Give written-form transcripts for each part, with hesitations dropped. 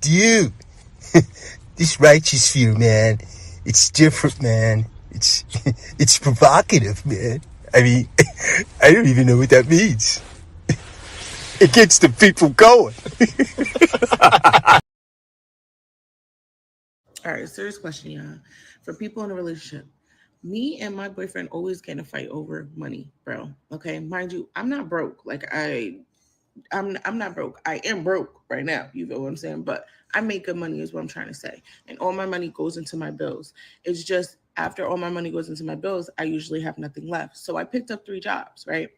Dude, this righteous fear, man, it's different, man. It's it's provocative, man. I mean, I don't even know what that means. It gets the people going. All right, serious question, y'all. For people in a relationship, me and my boyfriend always get in a fight over money, bro. Okay, mind you, I'm not broke. I'm not broke. I am broke right now. You feel what I'm saying? But I make good money is what I'm trying to say. And all my money goes into my bills. It's just after all my money goes into my bills, I usually have nothing left. So I picked up three jobs, right?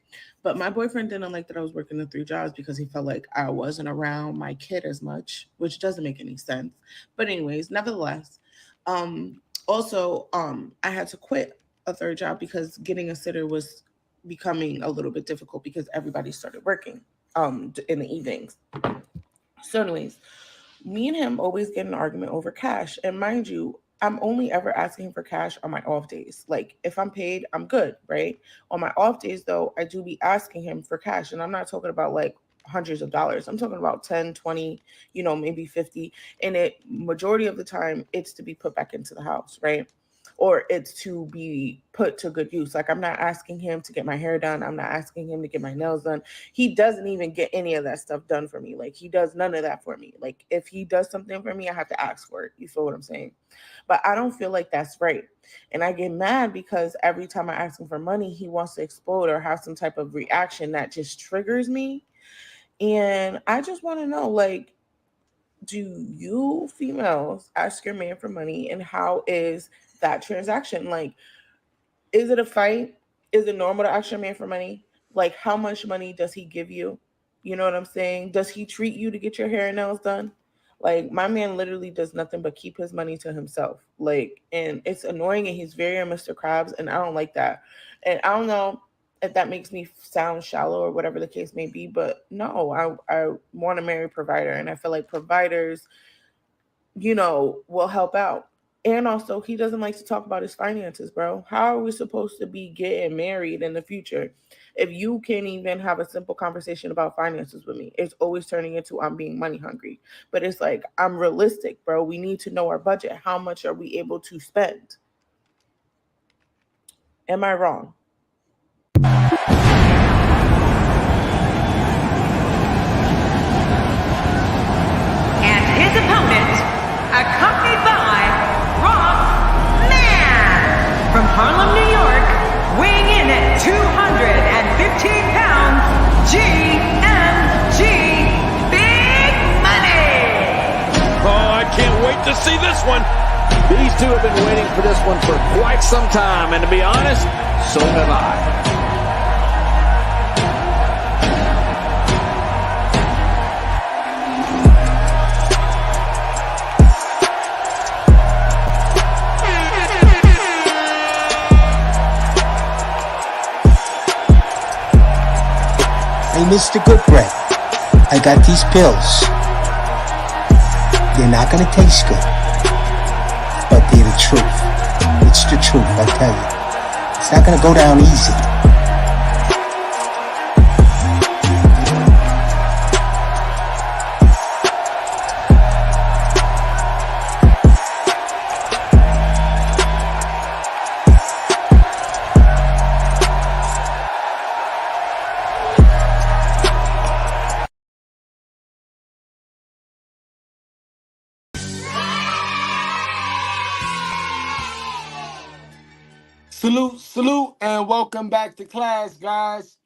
But my boyfriend didn't like that I was working the three jobs because he felt like I wasn't around my kid as much, which doesn't make any sense. But anyways, nevertheless, I had to quit a third job because getting a sitter was becoming a little bit difficult because everybody started working in the evenings. So, anyways, me and him always get an argument over cash. And mind you, I'm only ever asking him for cash on my off days. Like if I'm paid, I'm good, right? On my off days though, I do be asking him for cash. And I'm not talking about like hundreds of dollars. I'm talking about 10, 20, maybe 50. And it majority of the time it's to be put back into the house, right? Or it's to be put to good use. Like I'm not asking him to get my hair done. I'm not asking him to get my nails done. He doesn't even get any of that stuff done for me. Like he does none of that for me. Like if he does something for me, I have to ask for it. You feel what I'm saying? But I don't feel like that's right. And I get mad because every time I ask him for money, he wants to explode or have some type of reaction that just triggers me. And I just want to know, like, do you females ask your man for money and how is that transaction? Like, is it a fight? Is it normal to ask your man for money? Like, how much money does he give you? You know what I'm saying? Does he treat you to get your hair and nails done? Like, my man literally does nothing but keep his money to himself. Like, and it's annoying and he's very Mr. Krabs, and I don't like that. And I don't know if that makes me sound shallow or whatever the case may be, but no, I want to marry a provider, and I feel like providers will help out. And also, he doesn't like to talk about his finances, bro. How are we supposed to be getting married in the future if you can't even have a simple conversation about finances with me? It's always turning into I'm being money hungry. But it's like, I'm realistic, bro. We need to know our budget. How much are we able to spend? Am I wrong? And his opponent, accompanied by Ross Mann from Harlem, New York, weighing in at 215 pounds, GMG Big Money. Oh, I can't wait to see this one. These two have been waiting for this one for quite some time, and to be honest, so have I. Hey, Mr. Goodbread, I got these pills. They're not gonna taste good, but they're the truth. It's the truth, I tell you. It's not gonna go down easy. Salute, salute, and welcome back to class, guys.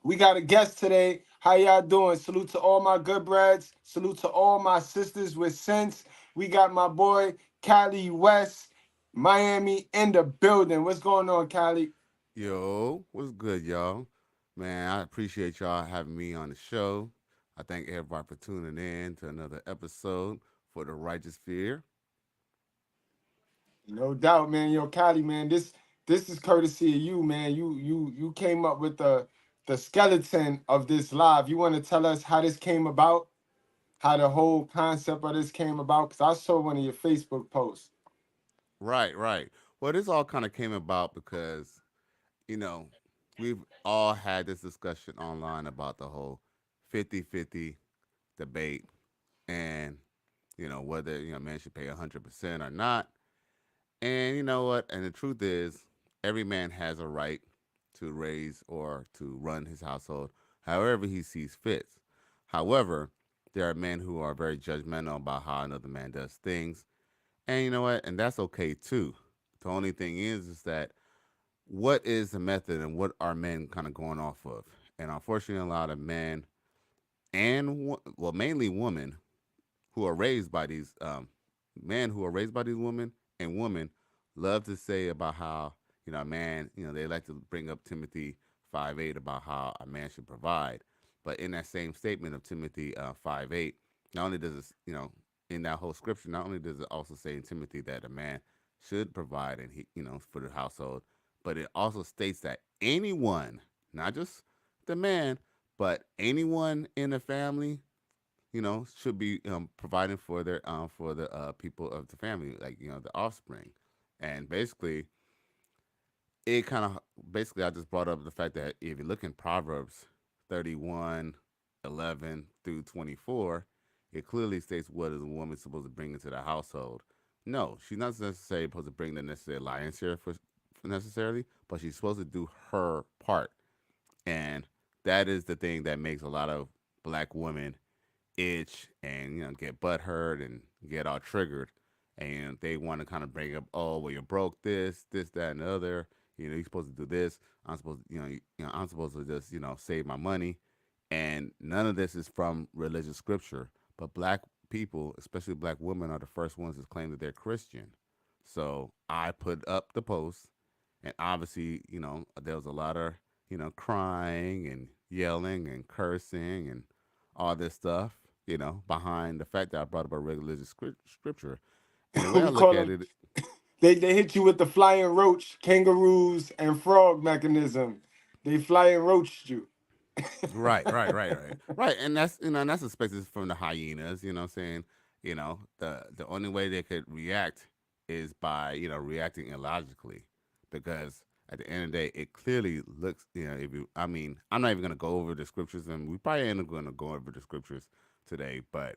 We got a guest today. How y'all doing? Salute to all my good breads. Salute to all my sisters with sense. We got my boy, Cali West, Miami in the building. What's going on, Cali? Yo, what's good, y'all? Man, I appreciate y'all having me on the show. I thank everybody for tuning in to another episode for the Righteous Fear. No doubt, man. Yo, Cali, man. This is courtesy of you, man. You came up with the skeleton of this live. You want to tell us how this came about? How the whole concept of this came about? Because I saw one of your Facebook posts. Right, right. Well, this all kind of came about because, you know, we've all had this discussion online about the whole 50-50 debate. And whether men should pay 100% or not. And you know what? And the truth is, every man has a right to raise or to run his household however he sees fit. However, there are men who are very judgmental about how another man does things. And you know what? And that's okay too. The only thing is that what is the method and what are men kind of going off of? And unfortunately, a lot of men and, well, mainly women who are raised by these men who are raised by these women and women love to say about how a man, they like to bring up Timothy 5:8 about how a man should provide, but in that same statement of Timothy 5:8, not only does it, in that whole scripture, not only does it also say in Timothy that a man should provide and he, for the household, but it also states that anyone, not just the man, but anyone in the family should be providing for their for the people of the family, like the offspring, and basically it kind of basically I just brought up the fact that if you look in Proverbs 31:11 through 24, it clearly states what is a woman supposed to bring into the household. No, she's not necessarily supposed to bring the necessary lion's share for necessarily, but she's supposed to do her part, and that is the thing that makes a lot of black women itch and get butt hurt and get all triggered, and they want to kind of bring up, oh well, you broke this, that, and the other. You're supposed to do this. I'm supposed I'm supposed to just save my money, and none of this is from religious scripture. But black people, especially black women, are the first ones that claim that they're Christian. So I put up the post, and obviously there was a lot of crying and yelling and cursing and all this stuff, behind the fact that I brought up a religious scripture. And the way I We look call at them. it, They hit you with the flying roach, kangaroos, and frog mechanism. They flying roached you. right, and that's and that's expected from the hyenas. You know, what I'm saying, the only way they could react is by reacting illogically, because at the end of the day, it clearly looks, if you, I mean, I'm not even gonna go over the scriptures, and we probably ain't gonna go over the scriptures today, but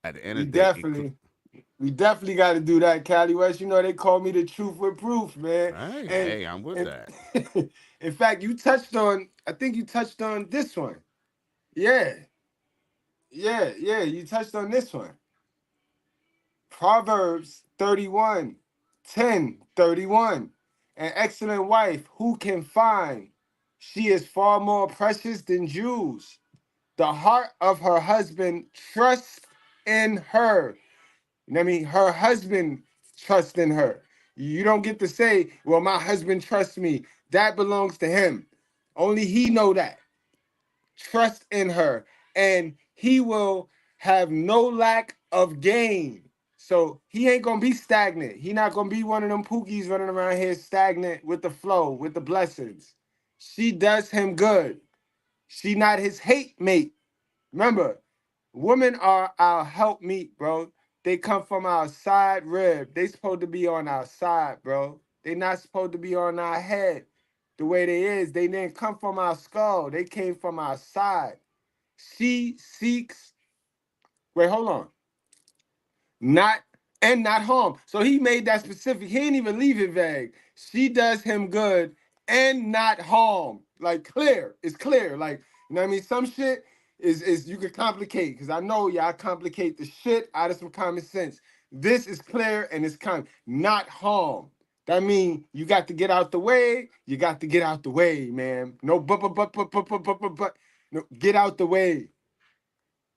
at the end We of the day, definitely, we definitely got to do that, Cali West. They call me the truth with proof, man. hey, And, hey, I'm with and that. in fact, I think you touched on this one. Yeah, yeah, you touched on this one. Proverbs 31:10-31. An excellent wife, who can find? She is far more precious than jewels. The heart of her husband trusts in her. You know what I mean? Her husband trusts in her. You don't get to say, well, my husband trusts me. That belongs to him. Only he know that. Trust in her. And he will have no lack of gain. So he ain't gonna be stagnant. He not gonna be one of them pookies running around here stagnant with the flow, with the blessings. She does him good. She not his hate mate. Remember, women are our helpmeet, bro. They come from our side rib. They supposed to be on our side, bro. They not supposed to be on our head. The way they is, they didn't come from our skull. They came from our side. She seeks, wait, hold on. Not and not harm. So he made that specific. He didn't even leave it vague. She does him good and not harm. Like clear. It's clear. Like, you know what I mean? Some shit is you can complicate, because I know y'all complicate the shit out of some common sense. This is clear and it's not harm. That mean you got to get out the way. You got to get out the way, man. No but. No, get out the way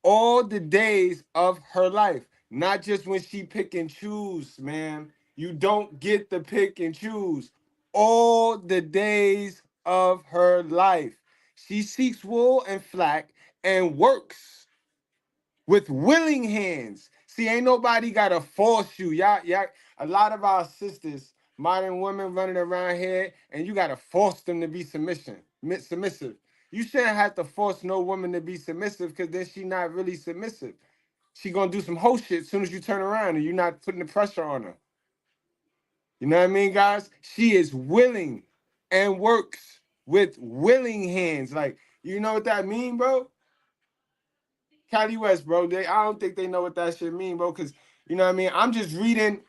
all the days of her life, not just when she pick and choose, man. You don't get to pick and choose. All the days of her life. She seeks wool and flax and works with willing hands. See, ain't nobody gotta force you. Y'all, a lot of our sisters, modern women running around here, and you gotta force them to be submissive. You shouldn't have to force no woman to be submissive, because then she not really submissive. She gonna do some whole shit as soon as you turn around and you're not putting the pressure on her. You know what I mean, guys? She is willing and works with willing hands. Like, you know what that mean, bro? Cali West, bro. I don't think they know what that shit mean, bro. Cause you know what I mean. I'm just reading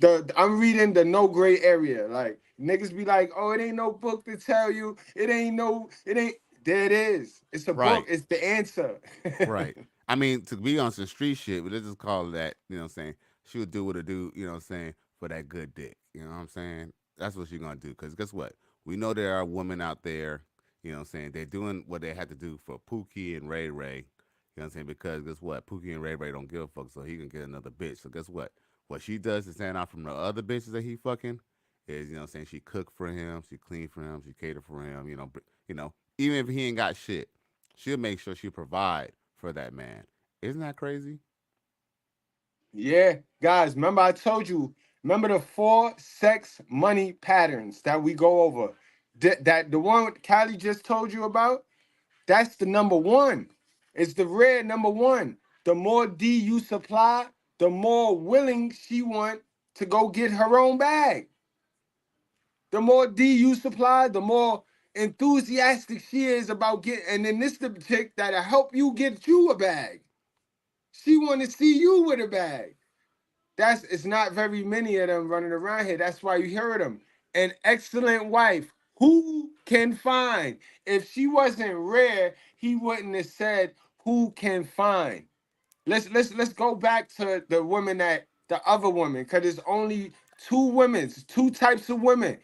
the no gray area. Like niggas be like, oh, it ain't no book to tell you. It ain't. There it is. It's a book. Right. It's the answer. Right. I mean, to be on some street shit, but let's just call that, you know what I'm saying? She would do what it do, you know what I'm saying, for that good dick. You know what I'm saying? That's what she's going to do. Because guess what? We know there are women out there, you know what I'm saying? They're doing what they had to do for Pookie and Ray Ray. You know what I'm saying? Because guess what? Pookie and Ray Ray don't give a fuck, so he can get another bitch. So guess what? What she does to stand out from the other bitches that he fucking is, you know what I'm saying? She cook for him, she clean for him, she cater for him, even if he ain't got shit, she'll make sure she provide for that man. Isn't that crazy? Yeah, guys, remember I told you, remember the 4 sex money patterns that we go over? That the one Callie just told you about, that's the number one. It's the red number one. The more D you supply, the more willing she want to go get her own bag. The more D you supply, the more enthusiastic she is about getting, and then this the chick that'll help you get you a bag. She want to see you with a bag. It's not very many of them running around here. That's why you hear them. An excellent wife. Who can find? If she wasn't rare, he wouldn't have said who can find. Let's go back to the other woman, because there's only two types of women.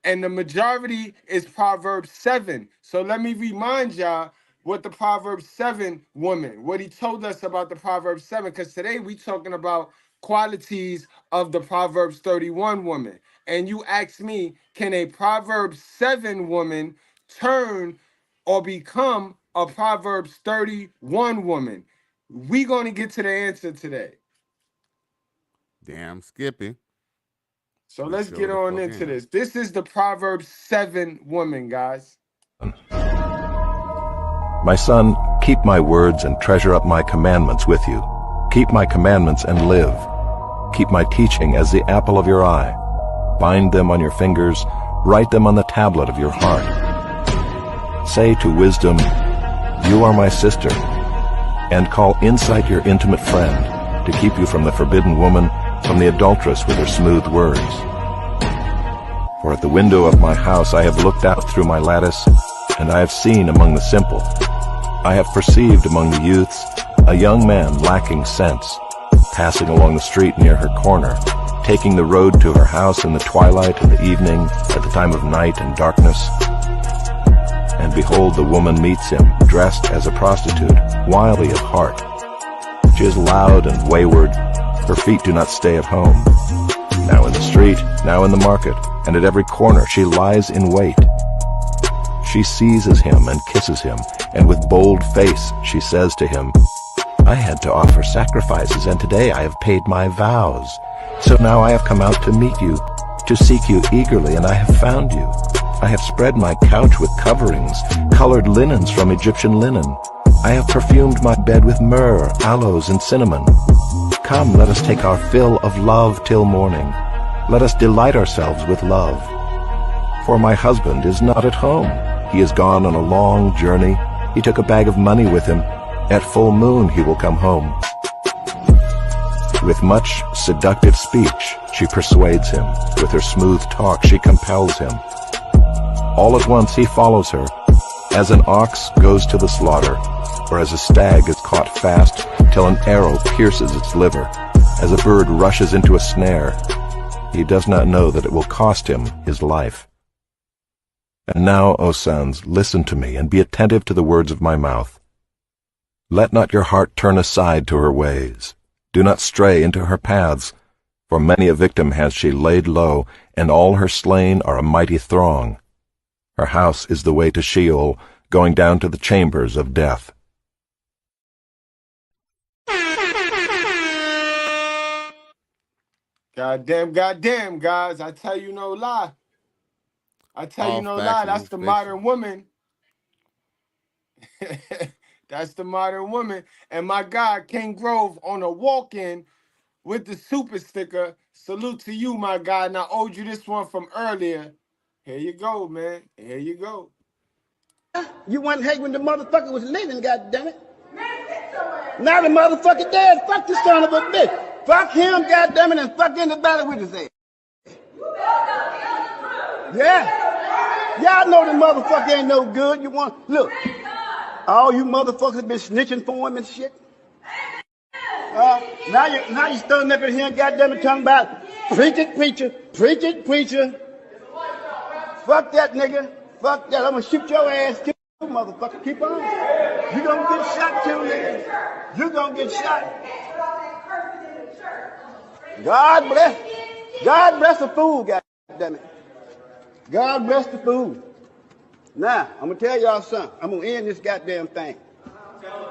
And the majority is Proverbs 7. So let me remind y'all what the Proverbs 7 woman, what he told us about the Proverbs 7, because today we talking about qualities of the Proverbs 31 woman. And you ask me, can a Proverbs 7 woman turn or become a Proverbs 31 woman? We going to get to the answer today. Damn Skippy. So You let's sure get the on fuck into am. this. This is the Proverbs 7 woman, guys. My son, keep my words and treasure up my commandments with you. Keep my commandments and live. Keep my teaching as the apple of your eye. Bind them on your fingers, write them on the tablet of your heart. Say to wisdom, you are my sister, and call insight your intimate friend, to keep you from the forbidden woman, from the adulteress with her smooth words. For at the window of my house I have looked out through my lattice, and I have seen among the simple. I have perceived among the youths a young man lacking sense, passing along the street near her corner, taking the road to her house in the twilight and the evening, at the time of night and darkness. And behold, the woman meets him, dressed as a prostitute, wily of heart. She is loud and wayward. Her feet do not stay at home. Now in the street, now in the market, and at every corner she lies in wait. She seizes him and kisses him, and with bold face she says to him, I had to offer sacrifices, and today I have paid my vows. So now I have come out to meet you, to seek you eagerly, and I have found you. I have spread my couch with coverings, colored linens from Egyptian linen. I have perfumed my bed with myrrh, aloes, and cinnamon. Come, let us take our fill of love till morning. Let us delight ourselves with love. For my husband is not at home. He is gone on a long journey. He took a bag of money with him. At full moon he will come home. With much seductive speech she persuades him. With her smooth talk she compels him. All at once he follows her, as an ox goes to the slaughter, or as a stag is caught fast till an arrow pierces its liver, as a bird rushes into a snare. He does not know that it will cost him his life. And now, O sons, listen to me, and be attentive to the words of my mouth. Let not your heart turn aside to her ways. Do not stray into her paths, for many a victim has she laid low, and all her slain are a mighty throng. Her house is the way to Sheol, going down to the chambers of death. Goddamn, guys. I tell you no lie. All facts, no That's the fiction. modern woman. That's the modern woman. And my guy, King Grove, on a walk-in with the super sticker. Salute to you, my guy. And I owed you this one from earlier. Here you go, man. Here you go. You wasn't hate when the motherfucker was living, goddammit. Man, get your ass. Now the motherfucker dead. Fuck this son of a bitch. Fuck him, goddammit, and fuck anybody with his ass. Yeah. Y'all know the motherfucker ain't no good. You want, look, all you motherfuckers been snitching for him and shit. Now you standing up in here and goddammit talking about preach it, preacher, preach it, preacher. Fuck that nigga. Fuck that. I'm gonna shoot your ass too, motherfucker. Keep on. You gonna get shot too, nigga. You gonna get shot. God bless. God bless the fool, goddammit. God bless the fool. Now, I'm gonna tell y'all something. I'm gonna end this goddamn thing.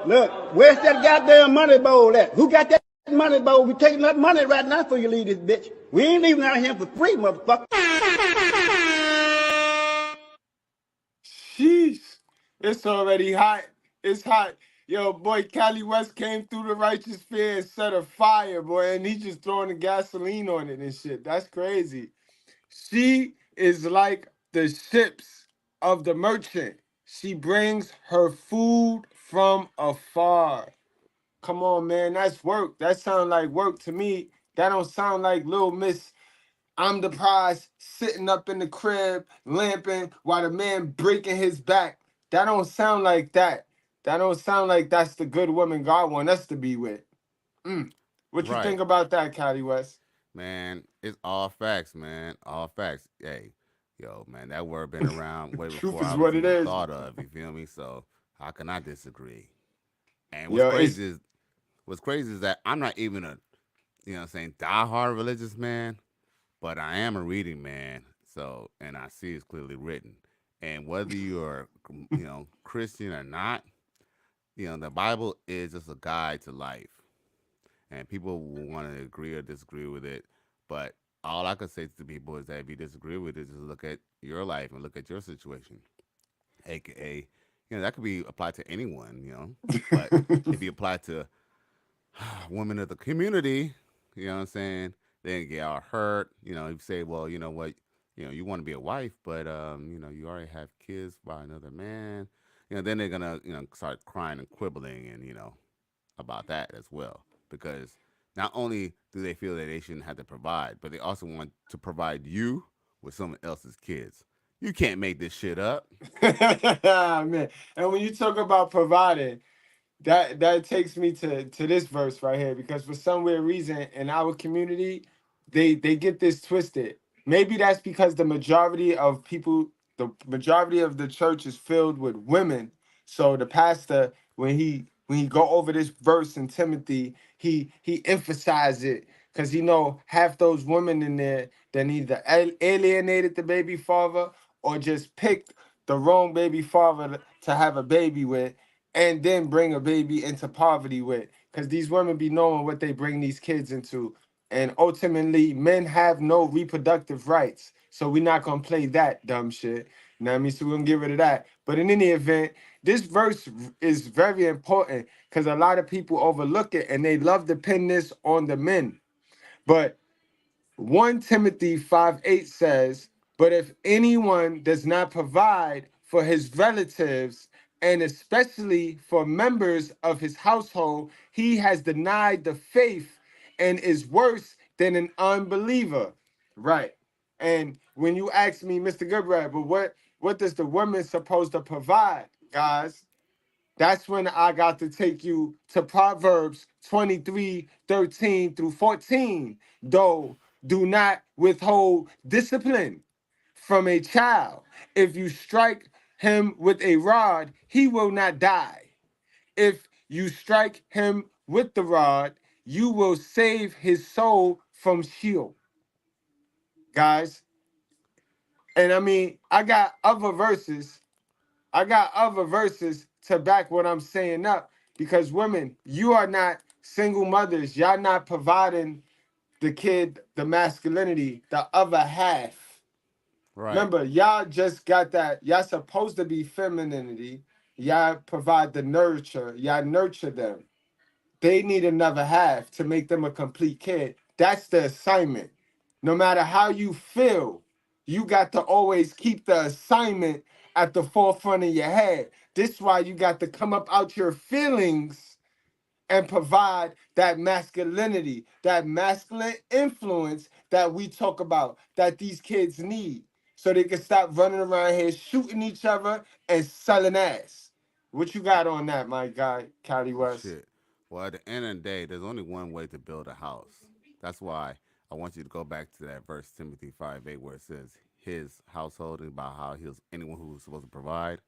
Look, where's that goddamn money bowl at? Who got that money bowl? We taking that money right now for you leave this bitch. We ain't leaving out here for free, motherfucker. Sheesh. It's already hot. It's hot. Yo, boy, Cali West came through the righteous fear and set a fire, boy, and he just throwing the gasoline on it and shit. That's crazy. She is like the ships of the merchant. She brings her food from afar. Come on, man. That's work. That sounds like work to me. That don't sound like Little Miss I'm the prize sitting up in the crib, lamping while the man breaking his back. That don't sound like that. That don't sound like that's the good woman God want us to be with. What you Right. think about that, Cali West? Man, it's all facts, man. All facts. Hey, yo, man, that word been around way Truth before is I was what it even is. thought of. You feel me? So how can I disagree? And Yo, it's what's crazy is that I'm not even a, you know what I'm saying, diehard religious man, but I am a reading man. So, and I see it's clearly written. And whether you're, Christian or not, the Bible is just a guide to life. And people will want to agree or disagree with it. But all I can say to people is that if you disagree with it, just look at your life and look at your situation. AKA, that could be applied to anyone, But if you apply to women of the community, you know what I'm saying, they get all hurt. You say, well, you know what, you want to be a wife, but you already have kids by another man. Then they're gonna, start crying and quibbling and, about that as well. Because not only do they feel that they shouldn't have to provide, but they also want to provide you with someone else's kids. You can't make this shit up. man. And when you talk about providing, that takes me to this verse right here, because for some weird reason in our community they get this twisted. Maybe that's because the majority of the church is filled with women. So the pastor, when he go over this verse in Timothy, he emphasizes it because he know half those women in there that either alienated the baby father or just picked the wrong baby father to have a baby with, and then bring a baby into poverty with, because these women be knowing what they bring these kids into. And ultimately, men have no reproductive rights. So we're not going to play that dumb shit. You know what I mean? So we're going to get rid of that. But in any event, this verse is very important because a lot of people overlook it and they love to pin this on the men. But 1 Timothy 5:8 says, but if anyone does not provide for his relatives, and especially for members of his household, he has denied the faith and is worse than an unbeliever. Right. And when you ask me, Mr. Goodbread, but what does the woman supposed to provide, guys? That's when I got to take you to Proverbs 23:13 through 14. Though do not withhold discipline from a child. If you strike him with a rod, he will not die. If you strike him with the rod, you will save his soul from Sheol. Guys, and I mean, I got other verses to back what I'm saying up, because women, you are not single mothers. Y'all not providing the kid the masculinity, the other half. Right. Remember, y'all just got that. Y'all supposed to be femininity. Y'all provide the nurture. Y'all nurture them. They need another half to make them a complete kid. That's the assignment. No matter how you feel, you got to always keep the assignment at the forefront of your head. This is why you got to come up out your feelings and provide that masculinity, that masculine influence that we talk about, that these kids need, so they can stop running around here shooting each other and selling ass. What you got on that, my guy, Cali West? Shit. Well, at the end of the day, there's only one way to build a house. That's why I want you to go back to that verse, Timothy 5:8, where it says his household and about how he was anyone who was supposed to provide.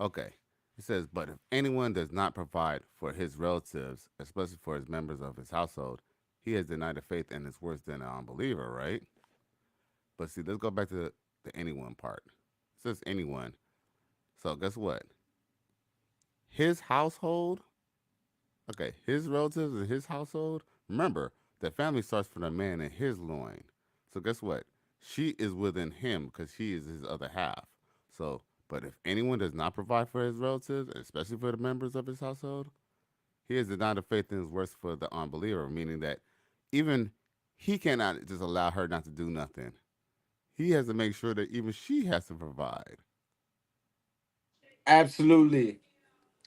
Okay. It says, but if anyone does not provide for his relatives, especially for his members of his household, he has denied the faith and is worse than an unbeliever, right? But see, let's go back to the anyone part. It says anyone. So guess what? His household, okay, his relatives and his household. Remember, the family starts from the man in his loin. So guess what? She is within him because she is his other half. So, but if anyone does not provide for his relatives, especially for the members of his household, he is denied the faith and is worse for the unbeliever, meaning that even he cannot just allow her not to do nothing. He has to make sure that even she has to provide. Absolutely.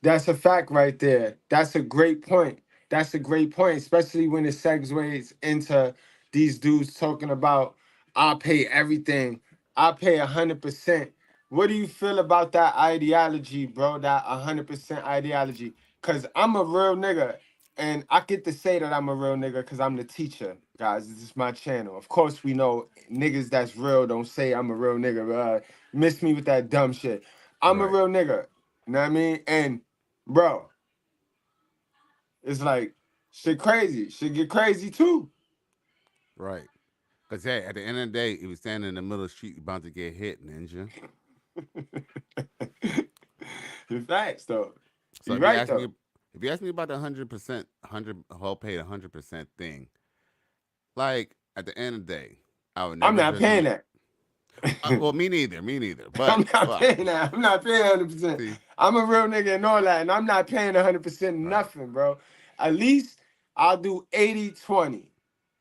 That's a fact right there. That's a great point. That's a great point, especially when it segues into these dudes talking about I'll pay everything. I'll pay 100%. What do you feel about that ideology, bro? That 100% ideology? Cause I'm a real nigga. And I get to say that I'm a real nigga because I'm the teacher, guys. This is my channel. Of course, we know niggas that's real don't say I'm a real nigga. Miss me with that dumb shit. I'm a Right, real nigga. You know what I mean? And bro, it's like shit crazy. Shit get crazy too. right. Because, hey, at the end of the day, if you stand in the middle of the street, you're about to get hit, ninja. The facts though. So You right though. if you ask me about the 100%, 100 whole paid 100% thing, like at the end of the day, I would I'm never not judge a paying man. that. Well, me neither, me neither. I'm But not well, paying that. I'm not paying 100%. see, I'm a real nigga and all that, and I'm not paying 100% right, nothing, bro. At least I'll do 80-20.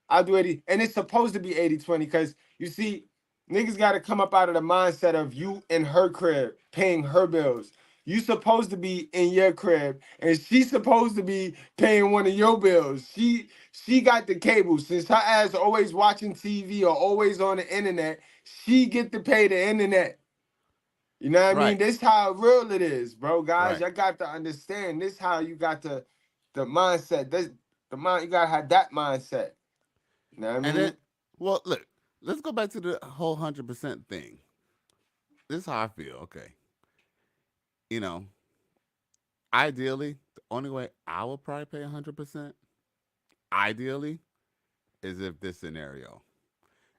I'll do 80. And it's supposed to be 80-20 because you see, niggas got to come up out of the mindset of you in her crib paying her bills. You supposed to be in your crib and she's supposed to be paying one of your bills. She got the cable. Since her ass always watching TV or always on the internet, she get to pay the internet. You know what I mean? right, This how real it is, bro. Guys, right. y'all got to understand this how you got the mindset. This the mind you gotta have that mindset. You know what I And then, mean? well, look, let's go back to the whole 100% thing. This is how I feel. Okay, you know, ideally, the only way I would probably pay 100%, ideally, is if this scenario,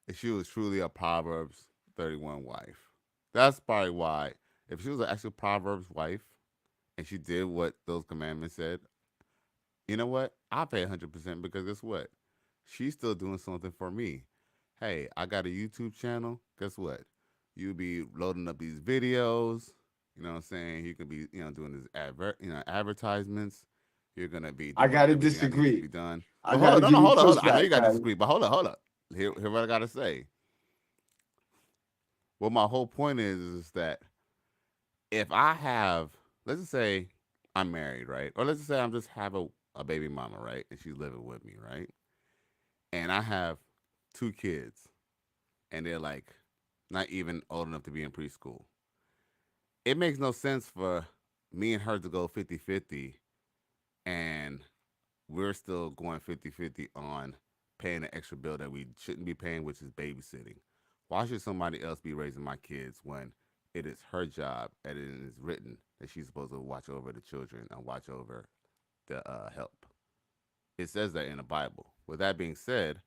if she was truly a Proverbs 31 wife. That's probably why. If she was an actual Proverbs wife and she did what those commandments said, you know what? I'll pay 100% because guess what? She's still doing something for me. Hey, I got a YouTube channel. Guess what? You'll be loading up these videos. You know what I'm saying? You could be, doing this advertisements. You're gonna be I doing gotta everything that needs to be disagree. done. I But hold gotta on, no, give no, you hold on. I know you pushback, got to Patty. disagree, but hold up. Here what I gotta say. Well, my whole point is that if I have, let's just say I'm married, right? Or let's just say I'm just have a baby mama, right? And she's living with me, right? And I have two kids, and they're like not even old enough to be in preschool. It makes no sense for me and her to go 50-50, and we're still going 50-50 on paying an extra bill that we shouldn't be paying, which is babysitting. Why should somebody else be raising my kids when it is her job and it is written that she's supposed to watch over the children and watch over the help? It says that in the Bible. With that being said,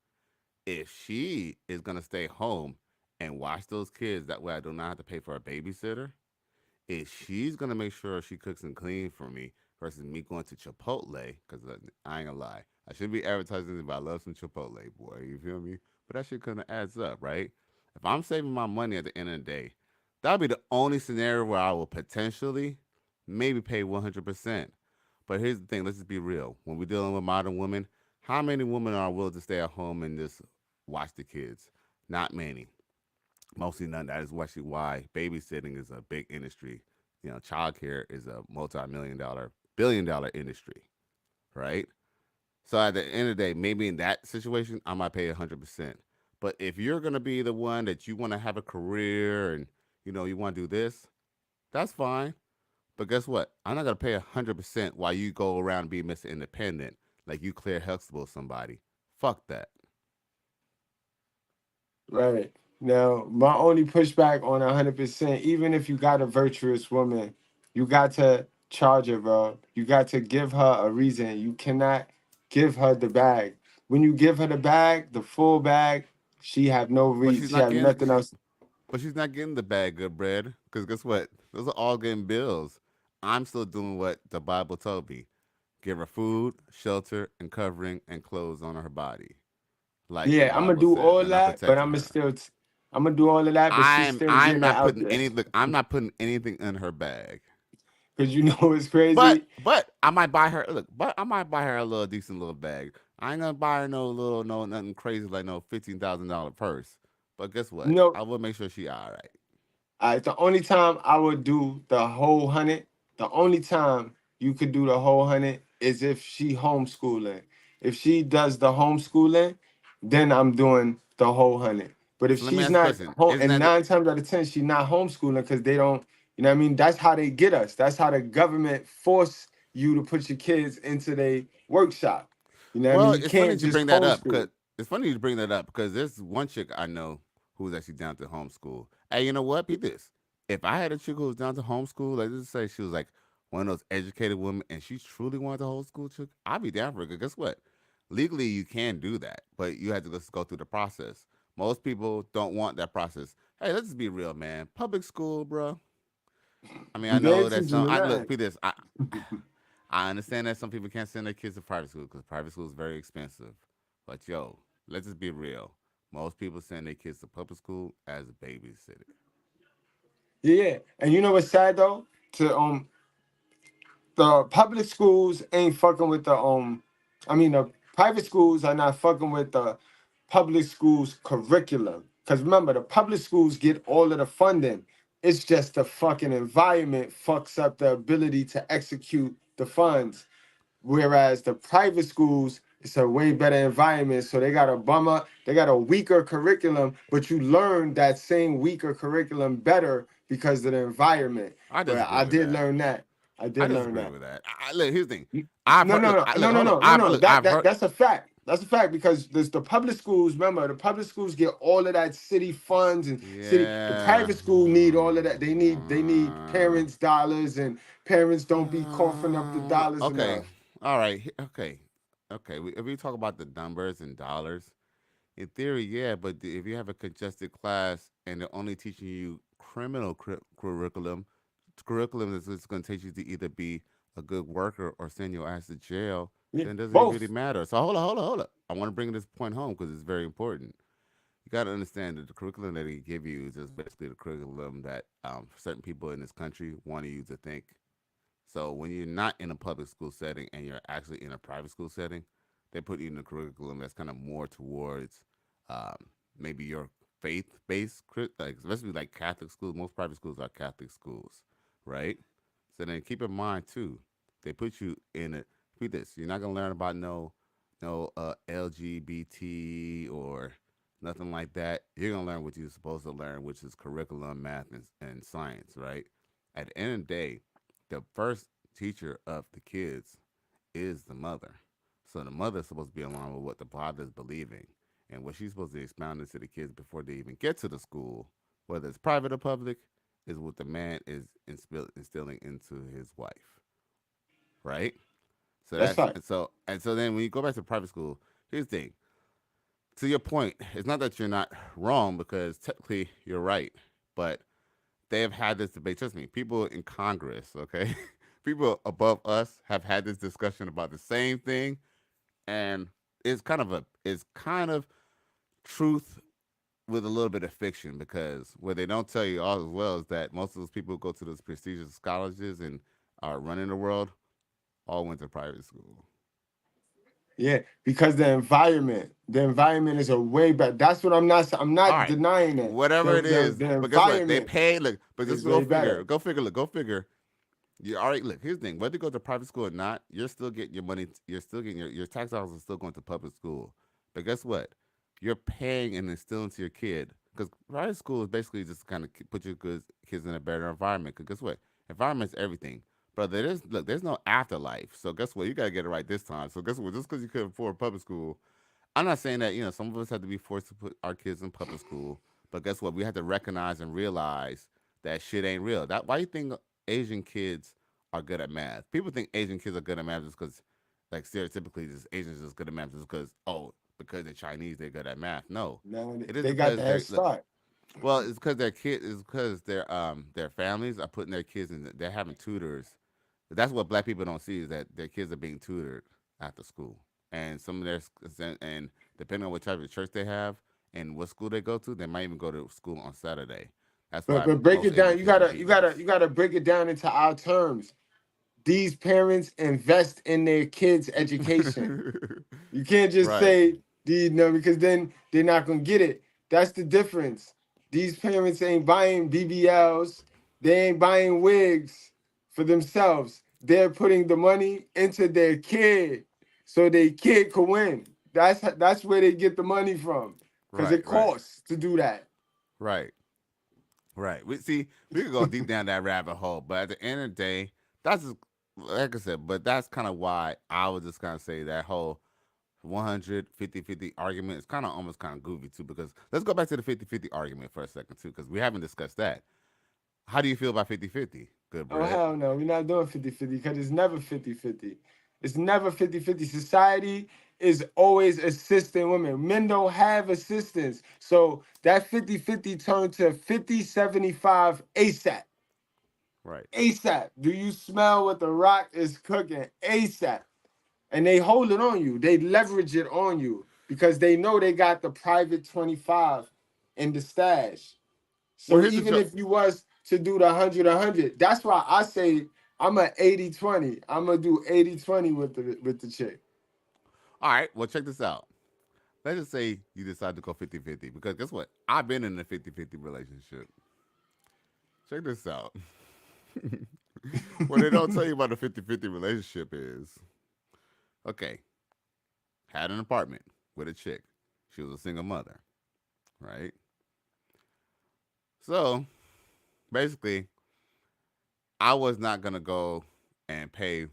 if she is going to stay home and watch those kids, that way I do not have to pay for a babysitter, if she's gonna make sure she cooks and cleans for me versus me going to Chipotle, because I ain't gonna lie, I should be advertising it, but I love some Chipotle, boy. You feel me? But that shit kind of adds up, right? If I'm saving my money at the end of the day, that'll be the only scenario where I will potentially maybe pay 100%. But here's the thing: let's just be real. When we're dealing with modern women, how many women are willing to stay at home and just watch the kids? Not many, mostly none. That is actually why babysitting is a big industry. Childcare is a multi-million dollar, billion-dollar industry. right? So at the end of the day, maybe in that situation, I might pay 100%. But if you're gonna be the one that you want to have a career and you want to do this, that's fine. But guess what? I'm not gonna pay 100% while you go around and be Mr. Independent, like you Claire Huxtable somebody. Fuck that. Right. Now, my only pushback on 100%, even if you got a virtuous woman, you got to charge her, bro. You got to give her a reason. You cannot give her the bag. When you give her the bag, the full bag, she have no But reason. she's She not have getting. nothing else. But she's not getting the bad good bread. Because guess what? Those are all getting bills. I'm still doing what the Bible told me: give her food, shelter, and covering, and clothes on her body, like the Yeah, I'm gonna Bible do says. all And I'm that, but protecting her. I'm gonna do all of that, but she's still I'm getting it not out putting there. any. Look, I'm not putting anything in her bag. Cause you know it's But crazy. I might buy her. Look, but I might buy her a little decent little bag. I ain't gonna buy her no nothing crazy like no $15,000 purse. But guess what? No, I will make sure she all right. the only time I would do the whole 100, the only time you could do the whole 100 is if she homeschooling. If she does the homeschooling, then I'm doing the whole 100. But if So let me she's ask you a not question. home, Isn't and that 9 times out of 10 she's not homeschooling because they don't, you know what I mean? That's how they get us. That's how the government force you to put your kids into their workshop. You know what I mean? well? You It's funny can't that you just bring that up because homeschool. it's funny you bring that up because there's one chick I know who's actually down to homeschool. Hey, you know what? Be this. If I had a chick who was down to homeschool, like let's say she was like one of those educated women and she truly wanted to homeschool chick, I'd be down for it. 'Cause guess what? Legally, you can do that, but you have to just go through the process. Most people don't want that process. Hey, let's just be real, man. Public school, bro. I mean, I They know ain't that teaching some. you I look, nothing. be this. I understand that some people can't send their kids to private school because private school is very expensive. But yo, let's just be real. Most people send their kids to public school as a babysitter. Yeah. And you know what's sad though? To the public schools ain't fucking with the private schools are not fucking with the public schools curriculum. Because remember, the public schools get all of the funding. It's just the fucking environment fucks up the ability to execute the funds. Whereas the private schools, it's a way better environment. So they got a weaker curriculum, but you learn that same weaker curriculum better because of the environment. I But disagree I with did that. learn that. I I did learn disagree that. with that. Look, here's the thing. I've No, heard. no, Look, no, look, no, no, hold on. no, no, no. I've heard. That's a fact. That's a fact because there's the public schools. Remember, the public schools get all of that city funds and city. The Yeah. private school need all of that. They need parents' dollars and parents don't be coughing up the dollars Okay. enough. All right. Okay. Okay. If we talk about the numbers and dollars, in theory, yeah, but if you have a congested class and they're only teaching you criminal curriculum that's just going to teach you to either be a good worker or send your ass to jail, Yeah, then does it really both. matter? So hold up. I want to bring this point home because it's very important. You got to understand that the curriculum that they give you is just basically the curriculum that certain people in this country want you to think. So when you're not in a public school setting and you're actually in a private school setting, they put you in a curriculum that's kind of more towards um, maybe your faith-based, like especially like Catholic schools. Most private schools are Catholic schools, right? So then keep in mind too, they put you in a read this. You're not gonna learn about no LGBT or nothing like that. You're gonna learn what you're supposed to learn, which is curriculum, math, and science, right? At the end of the day, the first teacher of the kids is the mother. So the mother's supposed to be along with what the father's believing and what she's supposed to expound into the kids before they even get to the school, whether it's private or public, is what the man is instilling into his wife, right? So That's that's fine. and so then when you go back to private school, here's the thing. To your point, it's not that you're not wrong because technically you're right, but they have had this debate. Trust me, people in Congress, okay, people above us have had this discussion about the same thing, and it's kind of truth with a little bit of fiction because what they don't tell you all as well is that most of those people who go to those prestigious colleges and are running the world all went to private school. Yeah, because the environment is a way better. That's what I'm All not right, denying it. whatever The it the is, the but guess what? They environment pay. Look, but just is go way figure. better. Go figure. Look, go figure. You already look. Here's the thing: whether you go to private school or not, you're still getting your money. You're still getting your tax dollars are still going to public school. But guess what? You're paying and instilling to your kid because private school is basically just kind of put your kids in a better environment. Because guess what? Environment's everything. Brother, there's no afterlife. So guess what? You gotta get it right this time. So guess what? Just because you couldn't afford public school, I'm not saying that some of us have to be forced to put our kids in public school, but guess what? We have to recognize and realize that shit ain't real. That why you think Asian kids are good at math? People think Asian kids are good at math just because, like stereotypically, just Asians are just good at math just because they're Chinese they're good at math. No, No, it is they got because the head start. well, it's because it's because their families are putting their kids in. They're having tutors. That's what black people don't see is that their kids are being tutored after school, and some of and depending on what type of church they have and what school they go to, they might even go to school on Saturday. That's why But break most it down. Asian kids are being You gotta break it down into our terms. These parents invest in their kids' education. You can't just right, say these no because then they're not gonna get it. That's the difference. These parents ain't buying BBLs, they ain't buying wigs for themselves. They're putting the money into their kid so their kid can win. That's where they get the money from. Because right, it right, costs to do that. right, right. We could go deep down that rabbit hole, but at the end of the day, that's just, like I said. But that's kind of why I was just kind of say that whole 100 50 argument is kind of almost kind of goofy too because let's go back to the 50-50 argument for a second too because we haven't discussed that. How do you feel about 50-50? Good Oh, bread. hell no. We're not doing 50-50 because it's never 50-50. It's never 50-50. Society is always assisting women. Men don't have assistance. So that 50-50 turned to 50-75 ASAP. Right. ASAP. Do you smell what the rock is cooking? ASAP. And they hold it on you. They leverage it on you because they know they got the private 25 in the stash. Well, So here's the even joke. if you was to do the 100, that's why I say I'm a 80-20. I'm gonna do 80-20 with the chick. All right. Well, check this out. Let's just say you decide to go 50-50 because guess what? I've been in a 50-50 relationship. Check this out. What they don't tell you about a 50-50 relationship is okay, had an apartment with a chick. She was a single mother, right? So basically, I was not gonna go and pay,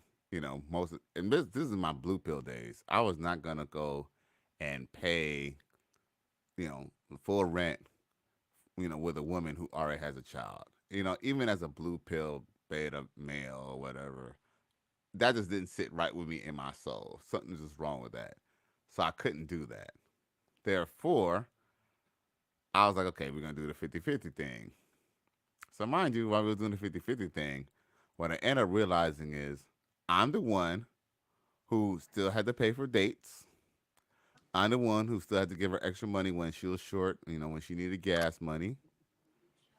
most. And this is my blue pill days. I was not gonna go and pay, full rent, with a woman who already has a child. Even as a blue pill beta male or whatever, that just didn't sit right with me in my soul. Something's just wrong with that. So I couldn't do that. Therefore, I was like, okay, we're gonna do the 50-50 thing. So mind you, while we were doing the 50-50 thing, what I ended up realizing is I'm the one who still had to pay for dates. I'm the one who still had to give her extra money when she was short, when she needed gas money.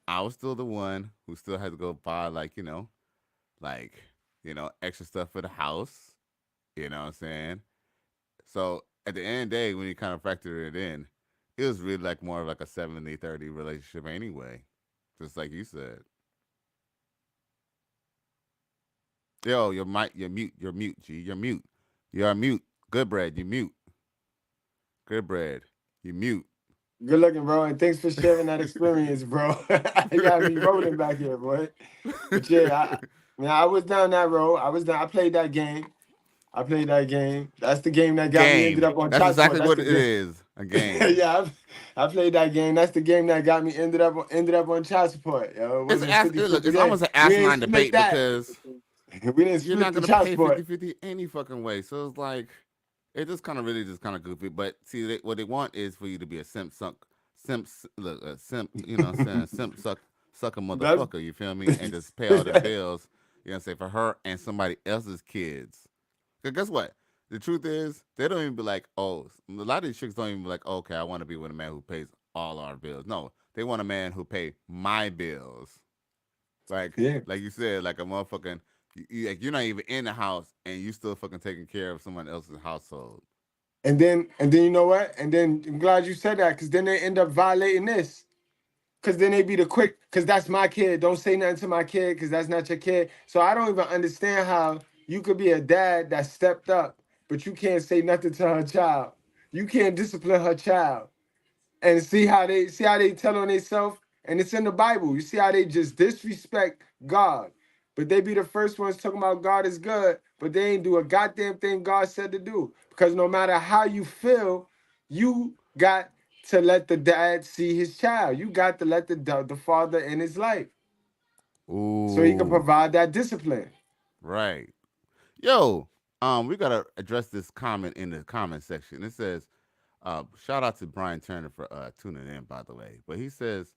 I was still the one who still had to go buy like, extra stuff for the house. You know what I'm saying? So at the end of the day, when you kind of factor it in, it was really like more of like a 70-30 relationship anyway. Just like you said. Yo, you're mute, G. You're mute. You're mute. Good bread, you mute. Good bread. You mute. Good looking, bro, and thanks for sharing that experience, bro. You got me rolling back here, boy. But yeah, I was down that road. I played that game. That's the game that got me ended Game. up on That's child support. exactly That's what the it game. is. A game. Yeah, I played that game. That's the game that got me ended up on child support. Yo, it wasn't 50-50. Look, it's Then. almost an We ain't asinine split debate that. because We didn't you're split not the gonna child pay support. 50-50 any fucking way. So it's like it just kind of really just kind of goofy. But see, what they want is for you to be a simp. You know what I'm saying? Suck a That's motherfucker. You feel me? And just pay all the bills. You know what I'm saying, for her and somebody else's kids. Cause guess what? The truth is, they don't even be like, oh, a lot of these chicks don't even be like, oh, okay, I want to be with a man who pays all our bills. No, they want a man who pay my bills. Like, yeah. like you said, like a motherfucking, like you're not even in the house and you still fucking taking care of someone else's household. And then you know what? And then I'm glad you said that because then they end up violating this. Because then they be the quick, because that's my kid. Don't say nothing to my kid because that's not your kid. So I don't even understand how you could be a dad that stepped up, but you can't say nothing to her child. You can't discipline her child. And see how they tell on themselves. And it's in the Bible. You see how they just disrespect God. But they be the first ones talking about God is good, but they ain't do a goddamn thing God said to do. Because no matter how you feel, you got to let the dad see his child. You got to let the father in his life so he can Ooh, provide that discipline. right. Yo, we gotta address this comment in the comment section. It says, shout out to Brian Turner for tuning in, by the way. But he says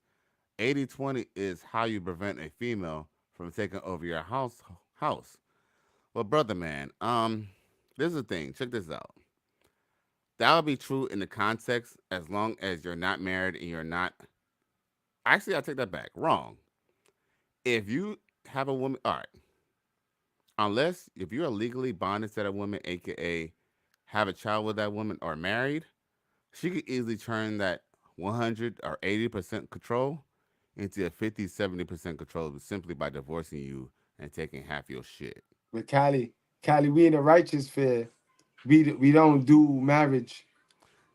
80-20 is how you prevent a female from taking over your house. Well, brother man, this is the thing. Check this out. That would be true in the context as long as you're not married and you're not. Actually, I take that back. Wrong. If you have a woman, all right. Unless if you are legally bonded to that woman, aka have a child with that woman or married, she could easily turn that 100 or 80% control into a 50, 70% control simply by divorcing you and taking half your shit. But Cali, we in the righteous fear. We don't do marriage.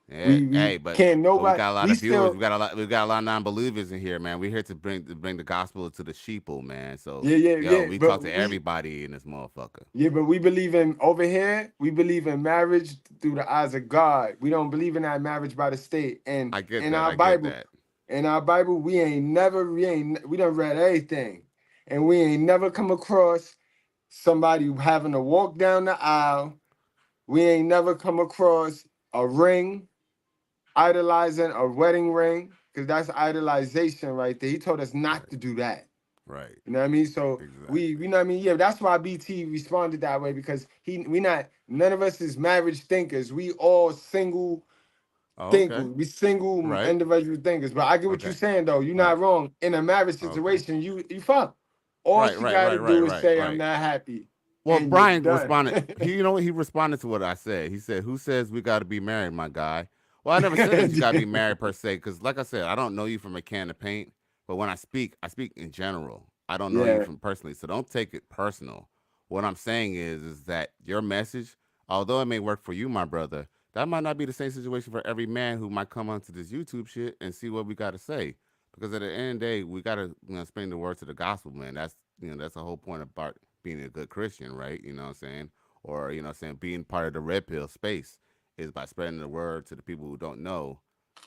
Yeah, We hey, but can't we nobody. got a lot We of viewers. still We got a lot of non-believers in here, man. We're here to bring the gospel to the sheeple, man. So yo, yeah. we talk But to everybody in this motherfucker. we believe in over here. We believe in marriage through the eyes of God. We don't believe in that marriage by the state. And I get in that. our I get Bible, that. we done read everything, and we ain't never come across somebody having to walk down the aisle. We ain't never come across a ring idolizing a wedding ring, because that's idolization right there. He told us not Right. to do that. Right. You know what I mean? So Exactly. we know what I mean? Yeah, that's why BT responded that way, because none of us is marriage thinkers. We all single Oh, okay. thinkers. We single Right. individual thinkers. But I get what you're Okay. saying though. You're Right. not wrong. In a marriage Okay. situation, you fuck. All Right. she Right. gotta Right. Right. do is Right. say, I'm Right. not happy. Well, And you're Brian done. responded. You know what? He responded to what I said. He said, "Who says we got to be married, my guy?" Well, I never said that you got to be married per se, because, like I said, I don't know you from a can of paint. But when I speak in general. I don't know you Yeah. from personally, so don't take it personal. What I'm saying is that your message, although it may work for you, my brother, that might not be the same situation for every man who might come onto this YouTube shit and see what we got to say. Because at the end of the day, we gotta spread the word to the gospel, man. That's the whole point about being a good Christian, right? You know what I'm saying? Or being part of the red pill space is by spreading the word to the people who don't know.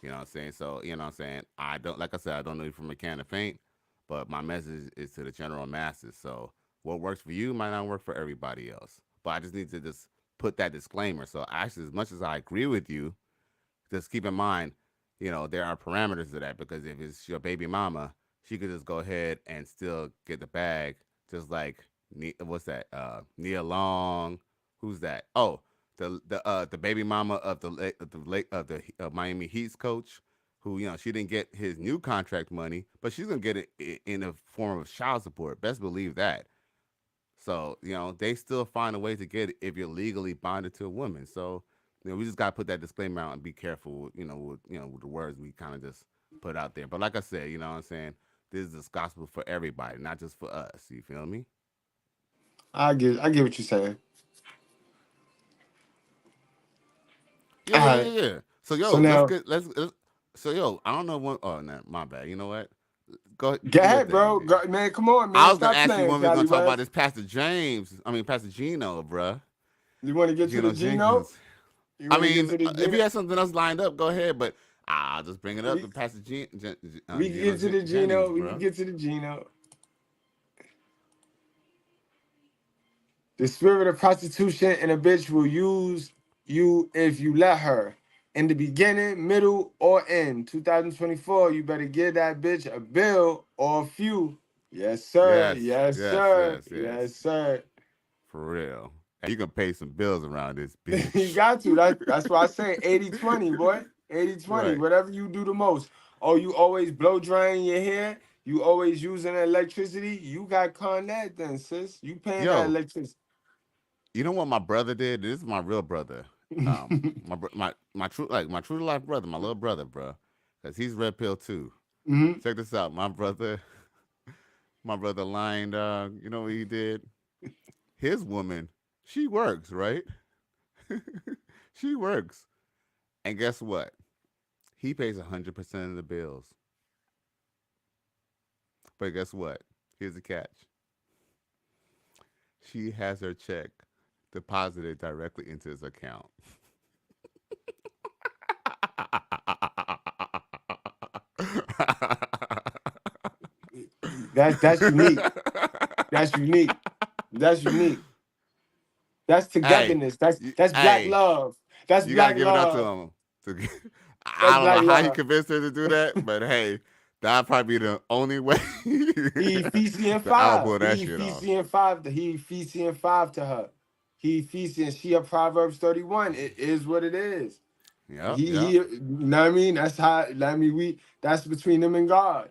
You know what I'm saying? So you know what I'm saying. I don't like I said, I don't know you from a can of paint, but my message is to the general masses. So what works for you might not work for everybody else. But I just need to just put that disclaimer. So actually, as much as I agree with you, just keep in mind, there are parameters to that, because if it's your baby mama, she could just go ahead and still get the bag, just like what's that? Nia Long, who's that? Oh, the baby mama of the Miami Heat's coach, who she didn't get his new contract money, but she's gonna get it in the form of child support. Best believe that. So, they still find a way to get it if you're legally bonded to a woman. So, we just gotta put that disclaimer out and be careful, with the words we kind of just put out there. But like I said, you know what I'm saying, this is gospel for everybody, not just for us. You feel me? I get what you're saying. Yeah, All yeah, right. yeah, yeah. So yo, So now so yo, I don't know when. Oh, no, my bad. You know what? Go go do your ahead, thing, bro. G. Man, come on, I man. was gonna Stop ask you playing, when we are gonna Cali talk about West. this Pastor James. I mean Pastor Gino, bruh. You want to get to the Gino Gino? Jenkins. You I want to get mean, to the if you Gino? had something else lined up, go ahead. But I'll just bring it up We, to Pastor we can Gino get to the Jennings, Gino. We can bro. get to the Gino. The spirit of prostitution in a bitch will use you if you let her. In the beginning, middle, or end. 2024, you better give that bitch a bill or a few. Yes, sir. Yes, Yes, yes, sir. yes, Yes, yes. sir. For real. Hey, you can pay some bills around this You bitch. got to. That's why I say 80-20, boy. 80-20. Right. Whatever you do the most. Oh, you always blow drying your hair. You always using electricity. You got con that then, sis. You paying that Yo, electricity. you know what my brother did? This is my real brother. My true to life brother, my little brother, bro. Cause he's red pill too. Check this out. My brother Lion Dog. You know what he did? His woman, she works, right? She works, and guess what? He pays 100% of the bills. But guess what? Here's the catch. She has her check deposited directly into his account. That's unique. That's unique. That's unique. That's togetherness. That's black love. That's you black gotta give love. it up to him. I don't know how he convinced her to do that, but hey, that'd probably be the only way. He Ephesians I'll 5. pull that He shit off. Ephesians 5. He Ephesians 5 to her. He Ephesians. She a Proverbs 31. It is what it is. Yeah. He you know what I mean? That's how. I mean, that's between them and God.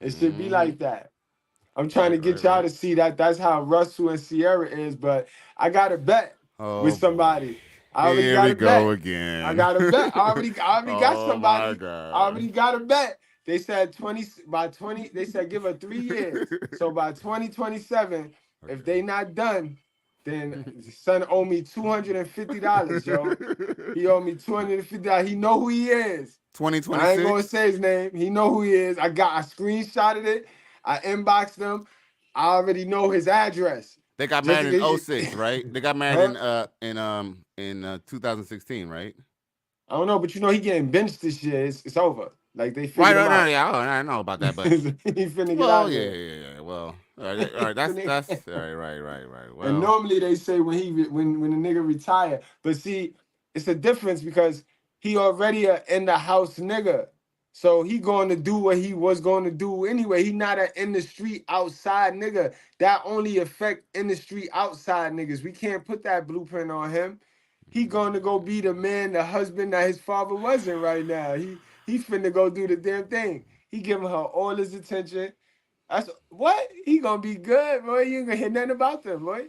It should be like that. I'm trying to get y'all to see that that's how Russell and Sierra is, but I got a bet with somebody. I already got a bet. Again. I got a bet. I already got somebody. My God. I already got a bet. They said 20 by 20. They said give her 3 years. So by 2027, if they not done, then son owe me $250, yo. He owe me $250. He know who he is. 2026. I ain't gonna say his name. He know who he is. I screenshotted it. I inboxed him. I already know his address. They got married in 06, right? They got married in 2016, right? I don't know, but you know he getting benched this year. It's over. Like they figured him out. Yeah, I know about that, but he finna get out. Yeah. Well, all right. That's all right. Well, and normally they say when the nigga retire, but see, it's a difference because he already a in the house nigga. So he going to do what he was going to do anyway. He not an in the street outside nigga. That only affect in the street outside niggas. We can't put that blueprint on him. He going to go be the man, the husband that his father wasn't right now. He finna go do the damn thing. He giving her all his attention. That's what? He gonna be good, boy. You ain't gonna hear nothing about them, boy.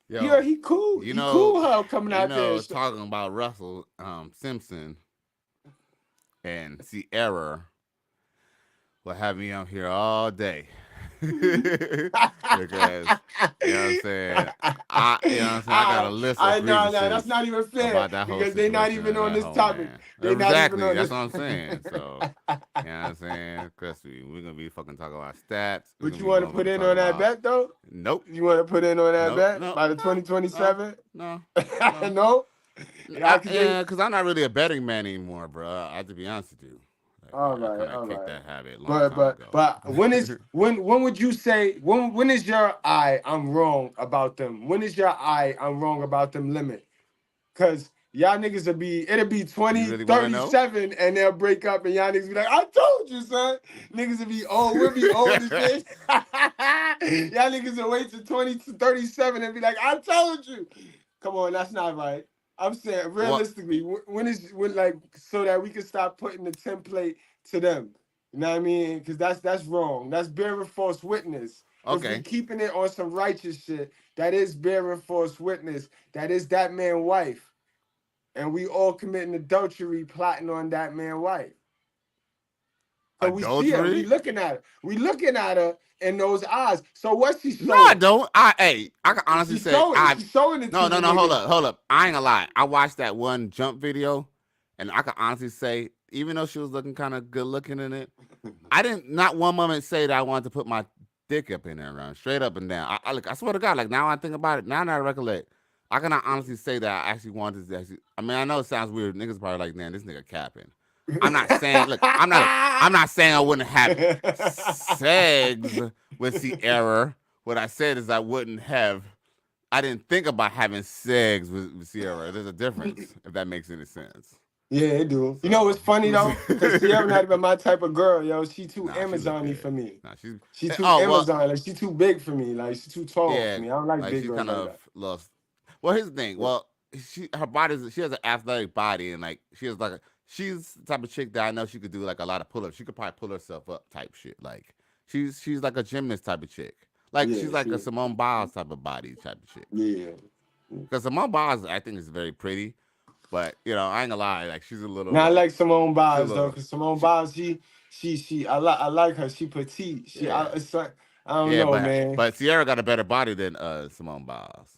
Yo, he cool. He cool how coming out there. Talking about Russell Simpson and Sierra will have me on here all day. Because you know what I'm saying? I got a list of no, that's not even fair about that whole because they're not even on this topic. They're exactly, not even on that's this. what I'm saying. So, you know what I'm saying? Because we're gonna be fucking talking about stats. But you want to put in on that bet though? Nope. You want to put in on that bet no, by the 2027? No. No. Because I'm not really a betting man anymore, bro. I have to be honest with you. All right. That habit long time ago. But when would you say when is your I'm wrong about them? When is your I'm wrong about them limit? Cause y'all niggas it'll be 2037 and they'll break up and y'all niggas be like, I told you, son. Niggas will be old, we'll be old as this. Y'all niggas will wait till 2037 and be like, I told you. Come on, that's not right. I'm saying realistically, when so that we can stop putting the template to them. You know what I mean? Because that's wrong. That's bearing false witness. Okay. If we keeping it on some righteous shit, that is bearing false witness. That is that man's wife. And we all committing adultery, plotting on that man's wife. So we see her. We looking at her. We looking at her in those eyes. So what's she showing? No, I don't. I can honestly say she's showing it. No, hold up. I ain't gonna lie. I watched that one jump video, and I can honestly say, even though she was looking kind of good looking in it, I didn't not one moment say that I wanted to put my dick up in there, around straight up and down. I swear to God, like now I think about it, now that I recollect, I cannot honestly say that I actually wanted to. I mean, I know it sounds weird. Niggas probably like, man, this nigga capping. I'm not saying. Look, I'm not saying I wouldn't have sex with Sierra. What I said is I wouldn't have. I didn't think about having sex with Sierra. There's a difference, if that makes any sense. Yeah, it do. You know what's funny though? Because Sierra not even my type of girl, yo. She too Amazon-y for me. She's too Amazon. Like she too big for me. Like she's too tall for me. I don't like big girls kind like of that. lost. Well, here's the thing. Well, she has an athletic body, and like she's the type of chick that I know she could do like a lot of pull-ups. She could probably pull herself up type shit. Like she's like a gymnast type of chick. Like she's like a Simone Biles type of body type of chick. Yeah. Because Simone Biles, I think, is very pretty, But I ain't gonna lie, like she's a little Now I like like Simone she's a Biles though, little cause Simone Biles, I like her. She petite. yeah. It's like I don't Yeah, know, but man. but Sierra got a better body than Simone Biles.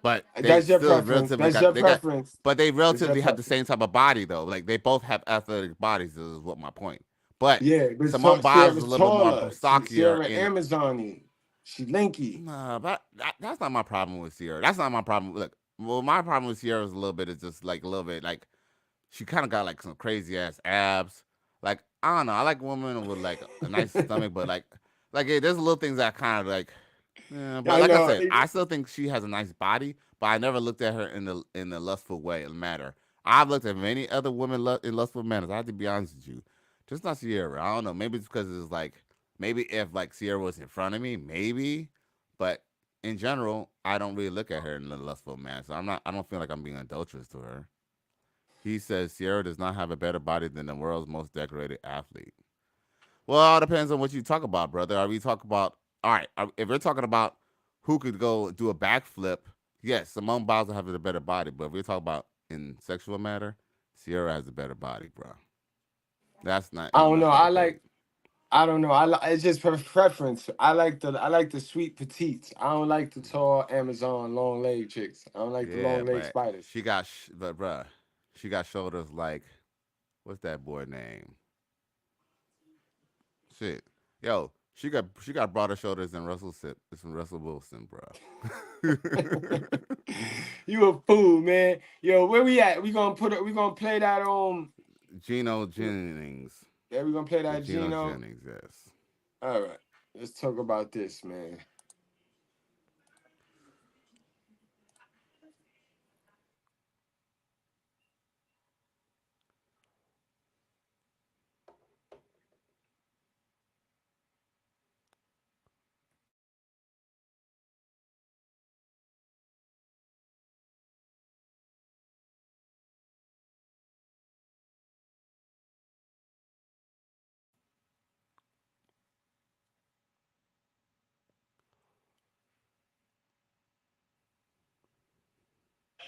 But they That's your still preference. relatively That's your got preference. but they That's your relatively have the preference. same type of body though. Like they both have athletic bodies is what my point. But Yeah, but Simone Biles is a Sierra's little bit more taller. stockier Sierra in Amazon. She linky. nah, but that's not my problem with Sierra. That's not my problem. Look, well, my problem with Sierra is a little bit is just like a little bit like she kind of got like some crazy ass abs. Like I don't know. I like women with like a nice stomach, but like there's little things that kind of like. Yeah, but I like I know. said, I still think she has a nice body, but I never looked at her in the lustful way matter. I've looked at many other women in lustful manners. I have to be honest with you, just not Sierra. I don't know. Maybe it's because it's like maybe if like Sierra was in front of me, maybe, but in general, I don't really look at her in a lustful manner. So I'm not. I don't feel like I'm being adulterous to her. He says Sierra does not have a better body than the world's most decorated athlete. Well, it all depends on what you talk about, brother. Are we talking about all right? If we're talking about who could go do a backflip, yes, Simone Biles will have a better body. But if we're talking about in sexual matter, Sierra has a better body, bro. That's not I even don't up know. for debate. I don't know. It's just preference. I like the sweet petites. I don't like the tall Amazon long leg chicks. I don't like the Yeah, long leg but spiders. but bruh, she got shoulders like what's that boy name? Shit, yo, she got broader shoulders than Russell Wilson, bro. You a fool, man. Yo, where we at? We gonna play that Geno Jennings. yeah, we gonna play Yeah, that Geno Gino. Jennings, yes. All right. Let's talk about this, man.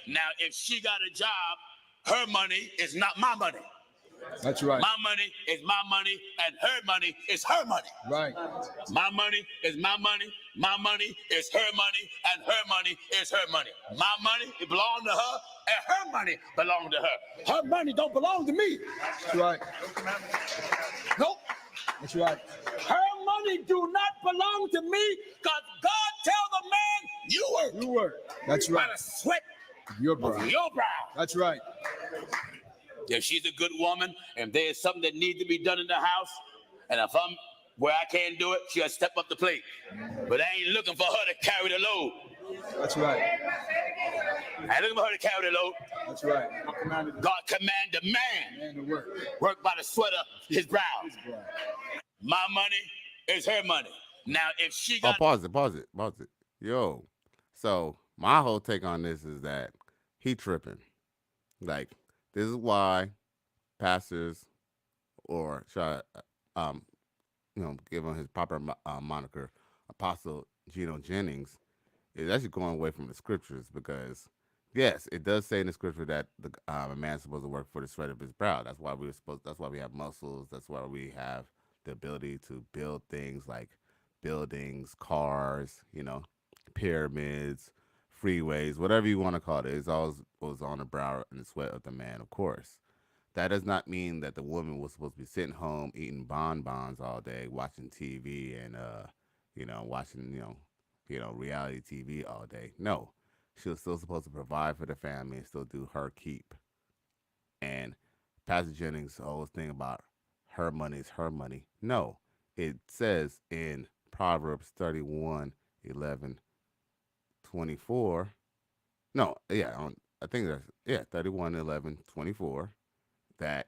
Now, if she got a job, her money is not my money. That's right. My money is my money, and her money is her money. Right. My money is my money. My money is her money, and her money is her money. My money it belongs to her, and her money belongs to her. Her money don't belong to me. That's right. Nope. That's right. Her money do not belong to me, because God tell the man, you work. You work. That's By right. the sweat Your brow. of your brow. That's right. If she's a good woman, and there's something that needs to be done in the house, and if I'm where I can't do it, she'll step up the plate. But I ain't looking for her to carry the load. That's right. I ain't looking for her to carry the load. That's right. God commanded man Man to work. work by the sweat of his brow. My money is her money. Now, if she Oh, got pause it. Yo, so my whole take on this is that he tripping. Like, this is why pastors, or should I, um, give him his proper moniker, Apostle Geno Jennings, is actually going away from the scriptures because, yes, it does say in the scripture that a man's supposed to work for the sweat of his brow. That's why we're supposed. That's why we have muscles. That's why we have the ability to build things like buildings, cars, pyramids, freeways, whatever you want to call it. It's always was on the brow and the sweat of the man, of course. That does not mean that the woman was supposed to be sitting home eating bonbons all day, watching TV and watching reality TV all day. No, she was still supposed to provide for the family and still do her keep. And Pastor Jennings always think about her money is her money. No, it says in Proverbs 31, 11, 24. No, yeah, I think that's 31, 11, 24. That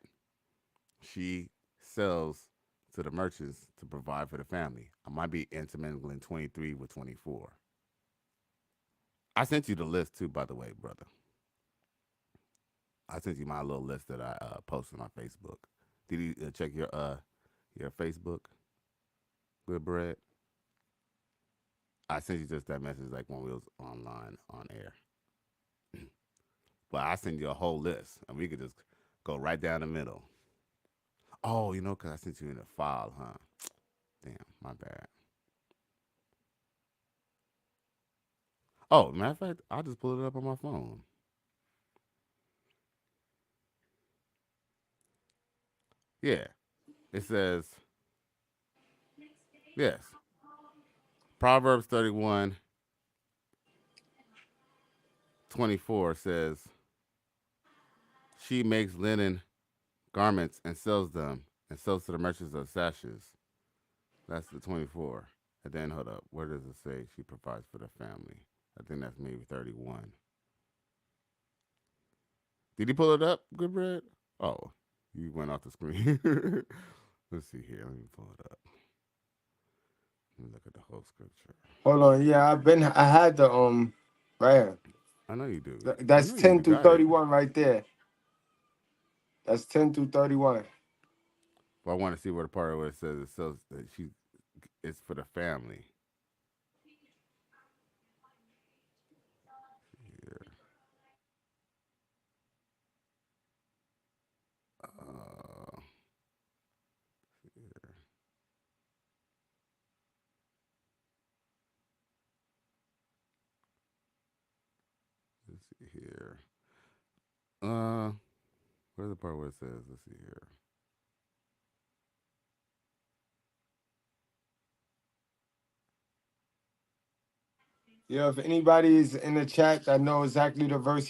she sells to the merchants to provide for the family. I might be intermingling 23 with 24. I sent you the list too, by the way, brother. I sent you my little list that I posted on Facebook. Did you check your Facebook, Good Bread? I sent you just that message like when we was online on air. But I send you a whole list, and we could just go right down the middle. Oh, because I sent you in a file, huh? Damn, my bad. Oh, matter of fact, I'll just pull it up on my phone. Yeah, it says, yes, Proverbs 31:24 says, she makes linen garments and sells them, and sells to the merchants of sashes. That's the 24. And then, hold up, where does it say she provides for the family? I think that's maybe 31. Did he pull it up, Good Bread? Oh, you went off the screen. Let's see here. Let me pull it up. Let me look at the whole scripture. Hold on. Yeah, I had the right here. I know you do. I That's know you 10 through got it. 31 right there. That's 10 through 31. But I want to see where the part where it says that it's for the family. Here. Here. Let's see here. Uh, where's the part where it says? Let's see here. Yeah, if anybody is in the chat that know exactly the verse,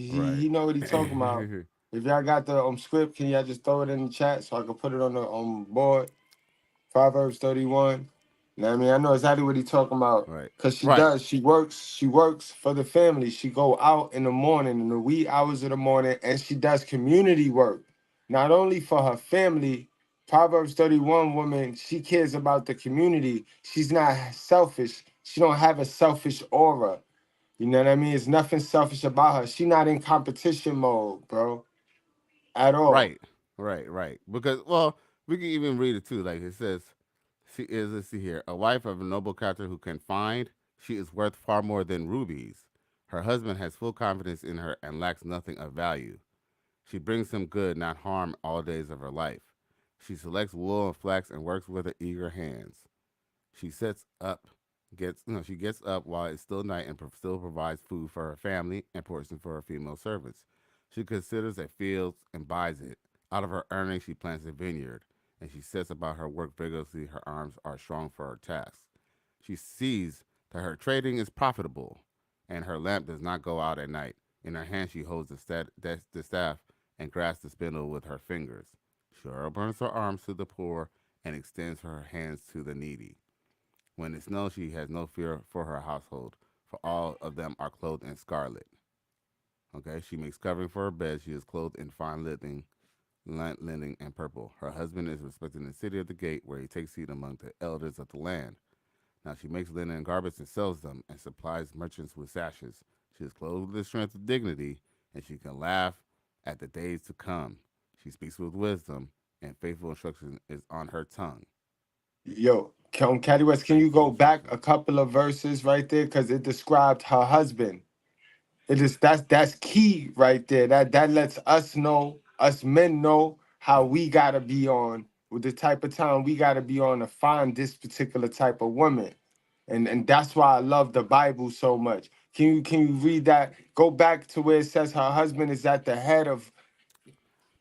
Right. he know what he talking about. If y'all got the script, can y'all just throw it in the chat so I can put it on the board? Proverbs 31. You know what I mean? I know exactly what he's talking about. Right. Cause Right. she works for the family. She go out in the morning, in the wee hours of the morning, and she does community work. Not only for her family, Proverbs 31 woman, she cares about the community. She's not selfish. She don't have a selfish aura. You know what I mean? It's nothing selfish about her. She not in competition mode, bro. At all. Right. Right. Right. Because we can even read it too. Like it says, she is. Let's see here. A wife of a noble character who can find. She is worth far more than rubies. Her husband has full confidence in her and lacks nothing of value. She brings him good, not harm, all days of her life. She selects wool and flax and works with her eager hands. She sets up, she gets up while it's still night and still provides food for her family and portion for her female servants. She considers a field and buys it. Out of her earnings, she plants a vineyard, and she sets about her work vigorously. Her arms are strong for her task. She sees that her trading is profitable, and her lamp does not go out at night. In her hand, she holds the staff and grasps the spindle with her fingers. She opens her arms to the poor and extends her hands to the needy. When it snows, she has no fear for her household, for all of them are clothed in scarlet. Okay, she makes covering for her bed. She is clothed in fine linen and purple. Her husband is respected in the city of the gate, where he takes seat among the elders of the land. Now she makes linen and garments and sells them, and supplies merchants with sashes. She is clothed with the strength of dignity, and she can laugh at the days to come. She speaks with wisdom, and faithful instruction is on her tongue. Yo, Caddy West, can you go back a couple of verses right there? Because it described her husband. It is that's key right there. That lets us know, us men know how we gotta be on with the type of time we gotta be on to find this particular type of woman. And that's why I love the Bible so much. Can you read that? Go back to where it says her husband is at the head of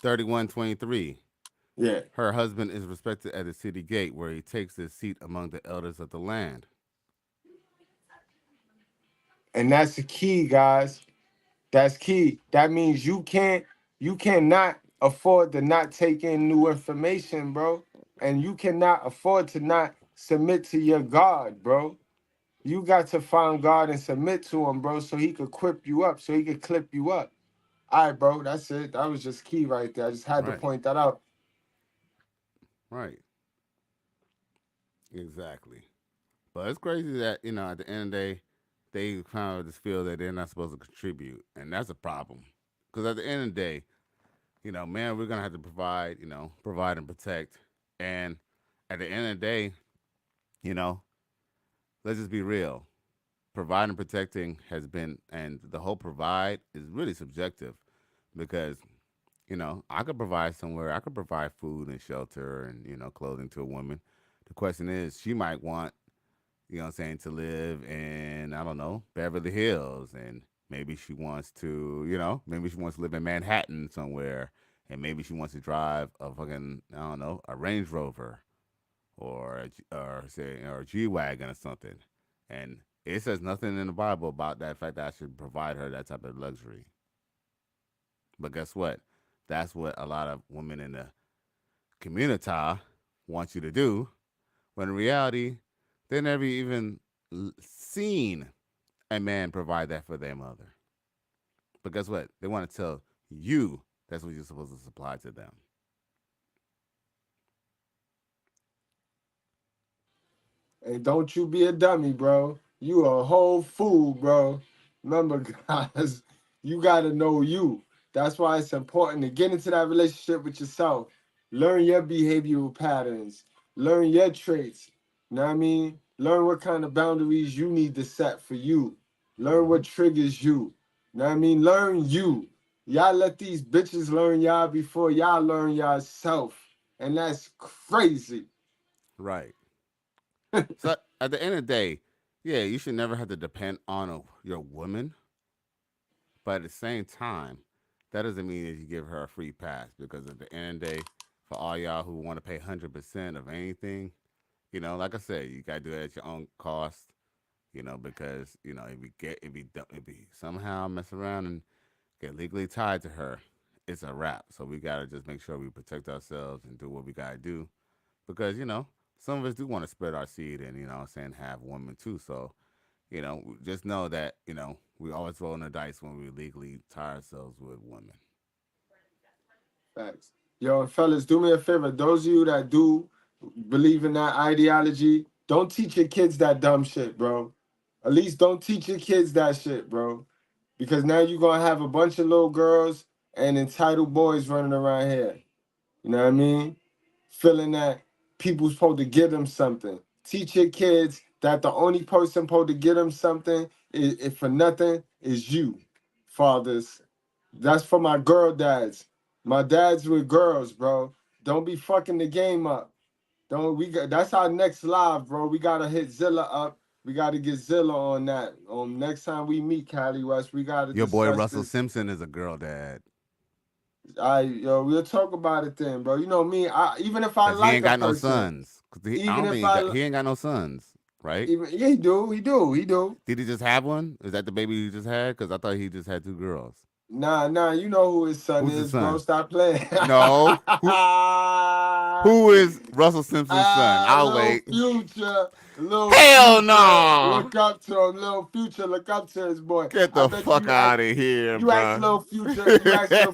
31:23. yeah. Her husband is respected at the city gate, where he takes his seat among the elders of the land. And that's the key, guys. That's key. That means you cannot afford to not take in new information, bro. And you cannot afford to not submit to your God, bro. You got to find God and submit to him, bro, so he could equip you up, so he could clip you up. All right, bro. That's it. That was just key right there. I just had to Right, point that out. right, exactly. But it's crazy that at the end of the day, they kind of just feel that they're not supposed to contribute, and that's a problem. Because at the end of the day, man, we're gonna have to provide, provide and protect, and at the end of the day, you know, let's just be real. providing and protecting has been, and the whole provide is really subjective because, I could provide somewhere, I could provide food and shelter and, clothing to a woman. The question is, she might want, what I'm saying, to live in, I don't know, Beverly Hills. And maybe she wants to, maybe she wants to live in Manhattan somewhere. And maybe she wants to drive a fucking, I don't know, a Range Rover or or a G Wagon or something. And it says nothing in the Bible about that fact that I should provide her that type of luxury. But guess what? That's what a lot of women in the community want you to do. When in reality, they never even seen a man provide that for their mother. But guess what? They want to tell you that's what you're supposed to supply to them. And don't you be a dummy, bro. You a whole fool, bro. Remember, guys, you gotta know you. That's why it's important to get into that relationship with yourself. Learn your behavioral patterns. Learn your traits. You know what I mean? Learn what kind of boundaries you need to set for you. Learn what triggers you. You know what I mean? Learn you. Y'all let these bitches learn y'all before y'all learn yourself. And that's crazy. Right. So at the end of the day, yeah, you should never have to depend on your woman. But at the same time, that doesn't mean that you give her a free pass because at the end of the day, for all y'all who want to pay 100% of anything, like I said, you gotta do it at your own cost. Because if we somehow mess around and get legally tied to her, it's a wrap. So we gotta just make sure we protect ourselves and do what we gotta do because some of us do want to spread our seed and have women too. So just know that we always rolling the dice when we legally tie ourselves with women. Facts. Yo, and fellas, do me a favor. Those of you that do believe in that ideology, don't teach your kids that dumb shit, bro. At least don't teach your kids that shit, bro. Because now you're going to have a bunch of little girls and entitled boys running around here. You know what I mean? Feeling that people's supposed to give them something. Teach your kids that the only person supposed to give them something, if for nothing, is you, fathers. That's for my girl dads. My dads with girls, bro. Don't be fucking the game up. Don't we got that's our next live, bro. We gotta hit Zilla up. We gotta get Zilla on that. Next time we meet Cali West, we gotta Your boy discuss Russell this. Simpson is a girl dad. We'll talk about it then, bro. You know me, even if I Cause he like ain't a got no person, sons. even if I He ain't got no sons, right? even yeah, he do. Did he just have one? Is that the baby he just had? Because I thought he just had two girls. Nah, you know who his son Who's his is, bro. son? Stop playing. No. Who is Russell Simpson's son? I'll Little wait. Future, little Hell Future, no! look up to him. Little Future, look up to his boy. Get I the bet fuck out of here, you ask bro. Little Future,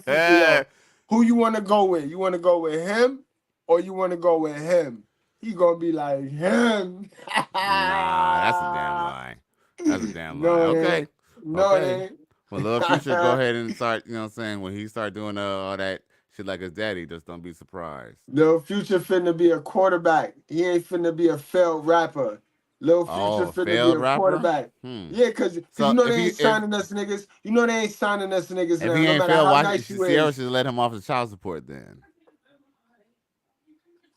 yo, who you want to go with? You want to go with him or you want to go with him? He gonna be like him. Nah, that's a damn lie. That's a damn lie. No, it Okay. ain't. No, it Okay. ain't. Well, Little Future, go ahead and start, what I'm saying? When he start doing all that shit like his daddy, just don't be surprised. Little Future finna be a quarterback. He ain't finna be a failed rapper. Little Future Oh, finna be failed a rapper? quarterback. Yeah, cause you So know they ain't signing us niggas. You know they ain't signing us niggas if now, he no ain't matter failed, how why nice you Sierra is. should let him off the child support then?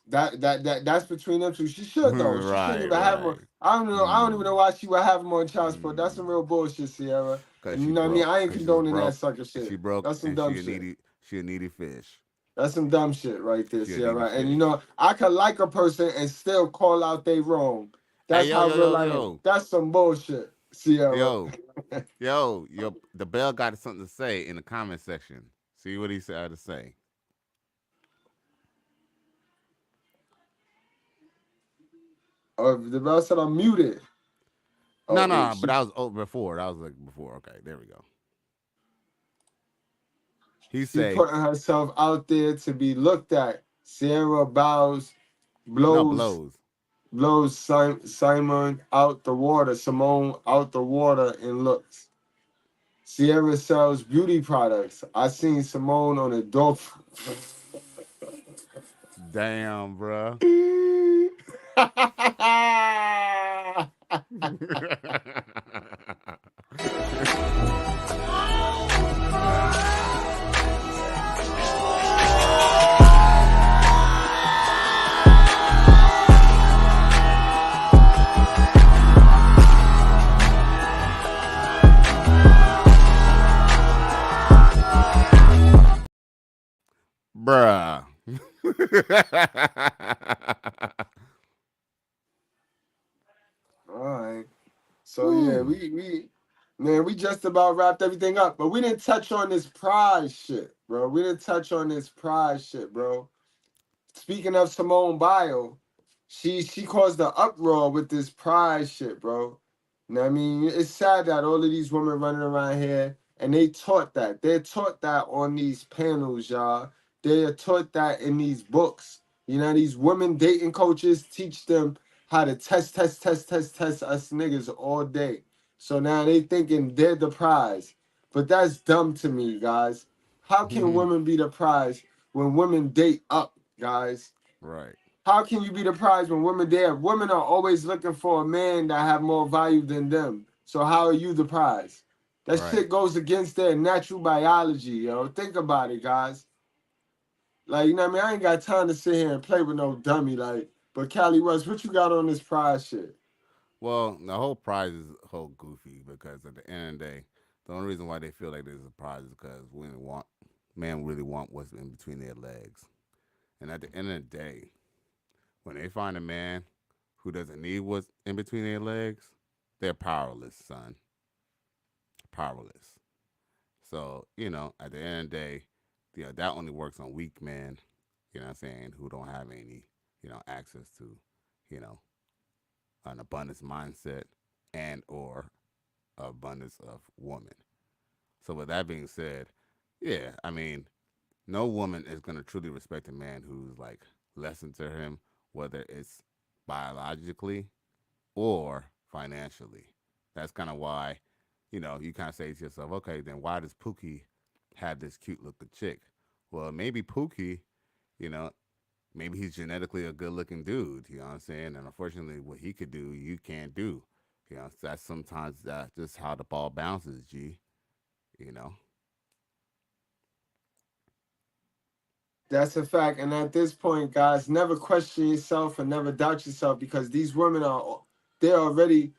That's between them two. She should though. She shouldn't Right, even have him. right. I don't know. I don't even know why she would have him on child support. That's some real bullshit, Sierra. Cause And she you know what I mean? broke. I ain't Cause she was condoning that broke. sucker shit. She broke That's some and dumb shit. she a needy fish. That's some dumb shit right there, She a needy Sierra. And you fish. know, I could like a person and still call out they wrong. Hey, That's yo, how yo, real yo, I am. yo. That's some bullshit, Sierra. Yo, the bell got something to say in the comment section. See what he said to say. The bell said I'm muted. No, Wait, but that was before. That was like before. Okay, there we go. He she say putting herself out there to be looked at. Sierra no blows blows. Simon out the water, Simone out the water and looks. Sierra sells beauty products. I seen Simone on a door. Damn, bruh. Bruh. All right. So yeah, Whew. we just about wrapped everything up, but we didn't touch on this prize shit, bro. We didn't touch on this prize shit, bro. Speaking of Simone Biles, she caused the uproar with this pride shit, bro. You know what I mean? It's sad that all of these women running around here and they taught that. They're taught that on these panels, y'all. They are taught that in these books. You know, these women dating coaches teach them how to test us niggas all day. So now they thinking they're the prize. But that's dumb to me, guys. How can women be the prize when women date up, guys? Right. How can you be the prize when women there? Women are always looking for a man that have more value than them. So how are you the prize? That Right. shit goes against their natural biology, yo. Think about it, guys. Like, you know what I mean? I ain't got time to sit here and play with no dummy. Like, but Cali West, what you got on this prize shit? Well, the whole prize is whole goofy because at the end of the day, the only reason why they feel like there's a prize is because men really want what's in between their legs. And at the end of the day, when they find a man who doesn't need what's in between their legs, they're powerless, son. Powerless. So, at the end of the day, that only works on weak men, what I'm saying, who don't have any, access to, you know, an abundance mindset and or abundance of woman. So with that being said, yeah, I mean, no woman is gonna truly respect a man who's like less to him, whether it's biologically or financially. That's kind of why, you kind of say to yourself, okay, then why does Pookie have this cute looking chick? Well, maybe Pookie, you know, maybe he's genetically a good looking dude, you know what I'm saying? And unfortunately, what he could do, you can't do. That's sometimes that just how the ball bounces, G, you know? That's a fact. And at this point, guys, never question yourself and never doubt yourself because these women they're already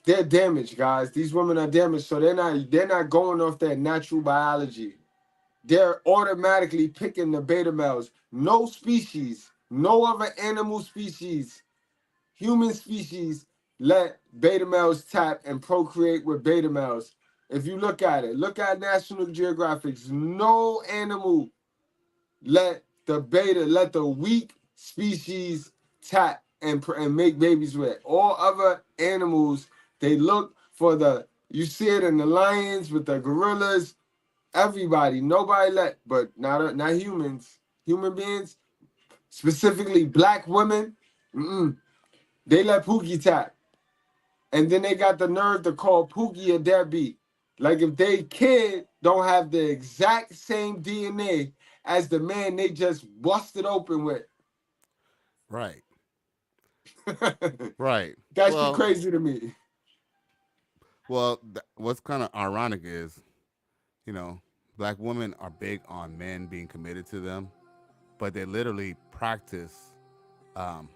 they're damaged, guys. These women are damaged, so they're not going off their natural biology. They're automatically picking the beta males. No species, no other animal species, human species let beta males tap and procreate with beta males. If you look at it, look at National Geographic's. No animal let the weak species tap and make babies with. All other animals, they look for you see it in the lions with the gorillas, everybody, nobody but not humans. Human beings, specifically black women, they let Pookie tap. And then they got the nerve to call Pookie a deadbeat. Like if they kid don't have the exact same DNA as the man they just busted open with. Right. Right. That shit Well, crazy to me. what's kind of ironic is, you know, black women are big on men being committed to them, but they literally practice um,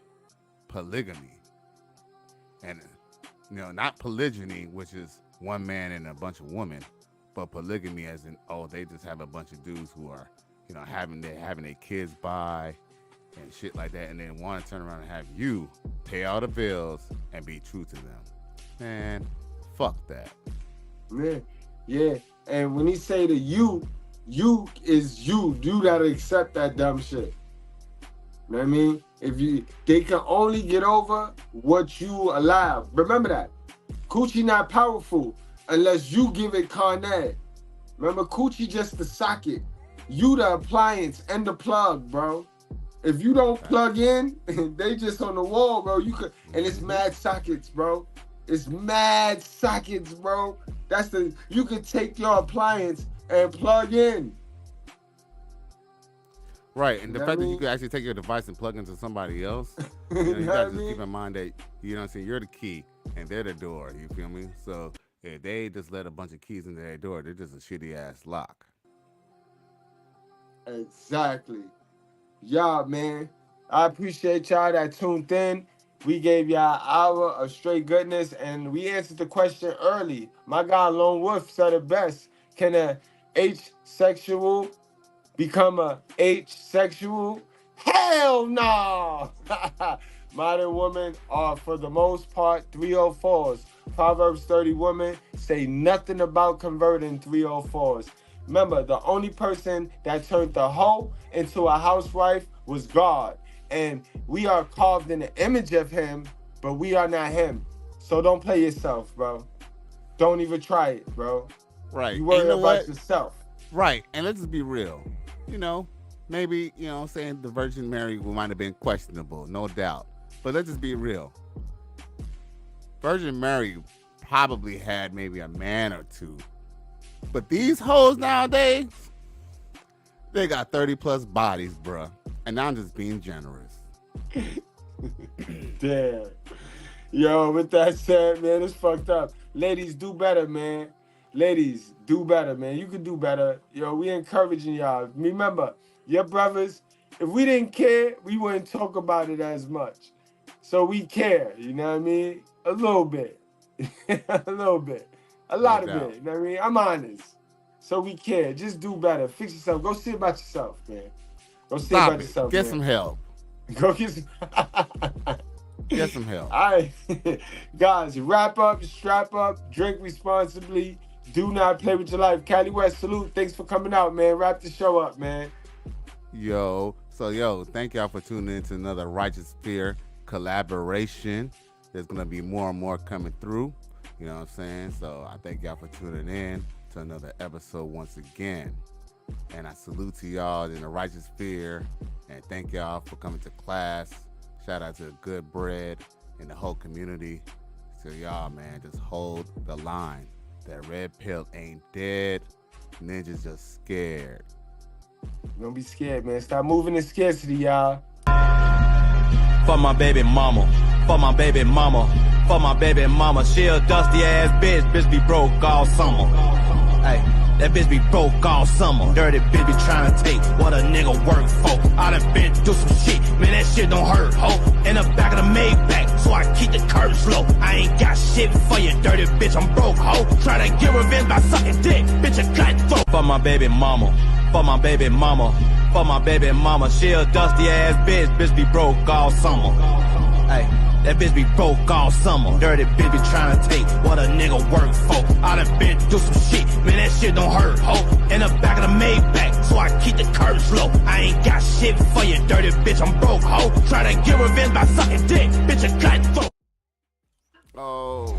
polygamy. And, not polygyny, which is one man and a bunch of women, but polygamy as in, oh, they just have a bunch of dudes who are, having their kids by and shit like that, and then want to turn around and have you pay all the bills and be true to them. Man, fuck that. Yeah. And when he say to you is you. You gotta accept that dumb shit. You know what I mean? They can only get over what you allow. Remember that. Coochie not powerful unless you give it carnet. Remember, Coochie just the socket. You the appliance and the plug, bro. If you don't plug in, they just on the wall, bro. And it's mad sockets, bro. It's mad sockets, bro. You could take your appliance and plug in. Right, and the fact that you could actually take your device and plug into somebody else, you gotta just keep in mind that, you're the key and they're the door, you feel me? So if they just let a bunch of keys into their door, they're just a shitty ass lock. Exactly. Y'all, man, I appreciate y'all that tuned in. We gave y'all an hour of straight goodness, and we answered the question early. My guy Lone Wolf said it best. Can a H-sexual become a H-sexual? Hell no! Modern women are, for the most part, 304s. Proverbs 30 women say nothing about converting 304s. Remember, the only person that turned the hoe into a housewife was God. And we are carved in the image of him, but we are not him. So don't play yourself, bro. Don't even try it, bro. Right. You worry know about what? yourself. Right. And let's just be real. You know, maybe, you know, saying the Virgin Mary might have been questionable, no doubt. But let's just be real. Virgin Mary probably had maybe a man or two. But these hoes nowadays, they got 30 plus bodies, bruh. And I'm just being generous. Damn. Yo, with that said, man, it's fucked up. Ladies, do better, man. Ladies, do better, man. You can do better. Yo, we encouraging y'all. Remember, your brothers, if we didn't care, we wouldn't talk about it as much. So we care, you know what I mean? A little bit. A little bit. A lot of it, you know what I mean? I'm honest. So we care. Just do better. Fix yourself. Go see about yourself, man. Go see about yourself, Get man. some help. Go get some... Get some help. All right. Guys, wrap up, strap up, drink responsibly. Do not play with your life. Cali West, salute. Thanks for coming out, man. Wrap the show up, man. Yo, thank y'all for tuning in to another Righteous Fear collaboration. There's going to be more and more coming through. You know what I'm saying? So I thank y'all for tuning in to another episode once again. And I salute to y'all in the Righteous Fear. And thank y'all for coming to class. Shout out to Good Bread and the whole community. So y'all, man, just hold the line. That red pill ain't dead. Ninjas just scared. Don't be scared, man. Stop moving in scarcity, y'all. For my baby mama. For my baby mama. For my baby mama. She a dusty ass bitch. Bitch be broke all summer. Hey. That bitch be broke all summer. Dirty bitch be trying to take what a nigga work for. I done been through some shit, man, that shit don't hurt, ho. In the back of the Maybach, so I keep the curtains low. I ain't got shit for you, dirty bitch, I'm broke, ho. Try to get revenge by sucking dick, bitch, a cutthroat. For my baby mama, for my baby mama, for my baby mama. She a dusty ass bitch be broke all summer. Hey. That bitch be broke all summer. Dirty bitch be trying to take what a nigga work for. I done been through some shit, man, that shit don't hurt, ho. In the back of the Maybach, so I keep the curtains low. I ain't got shit for you, dirty bitch, I'm broke, ho. Try to get revenge by sucking dick, bitch, a cutthroat. Oh.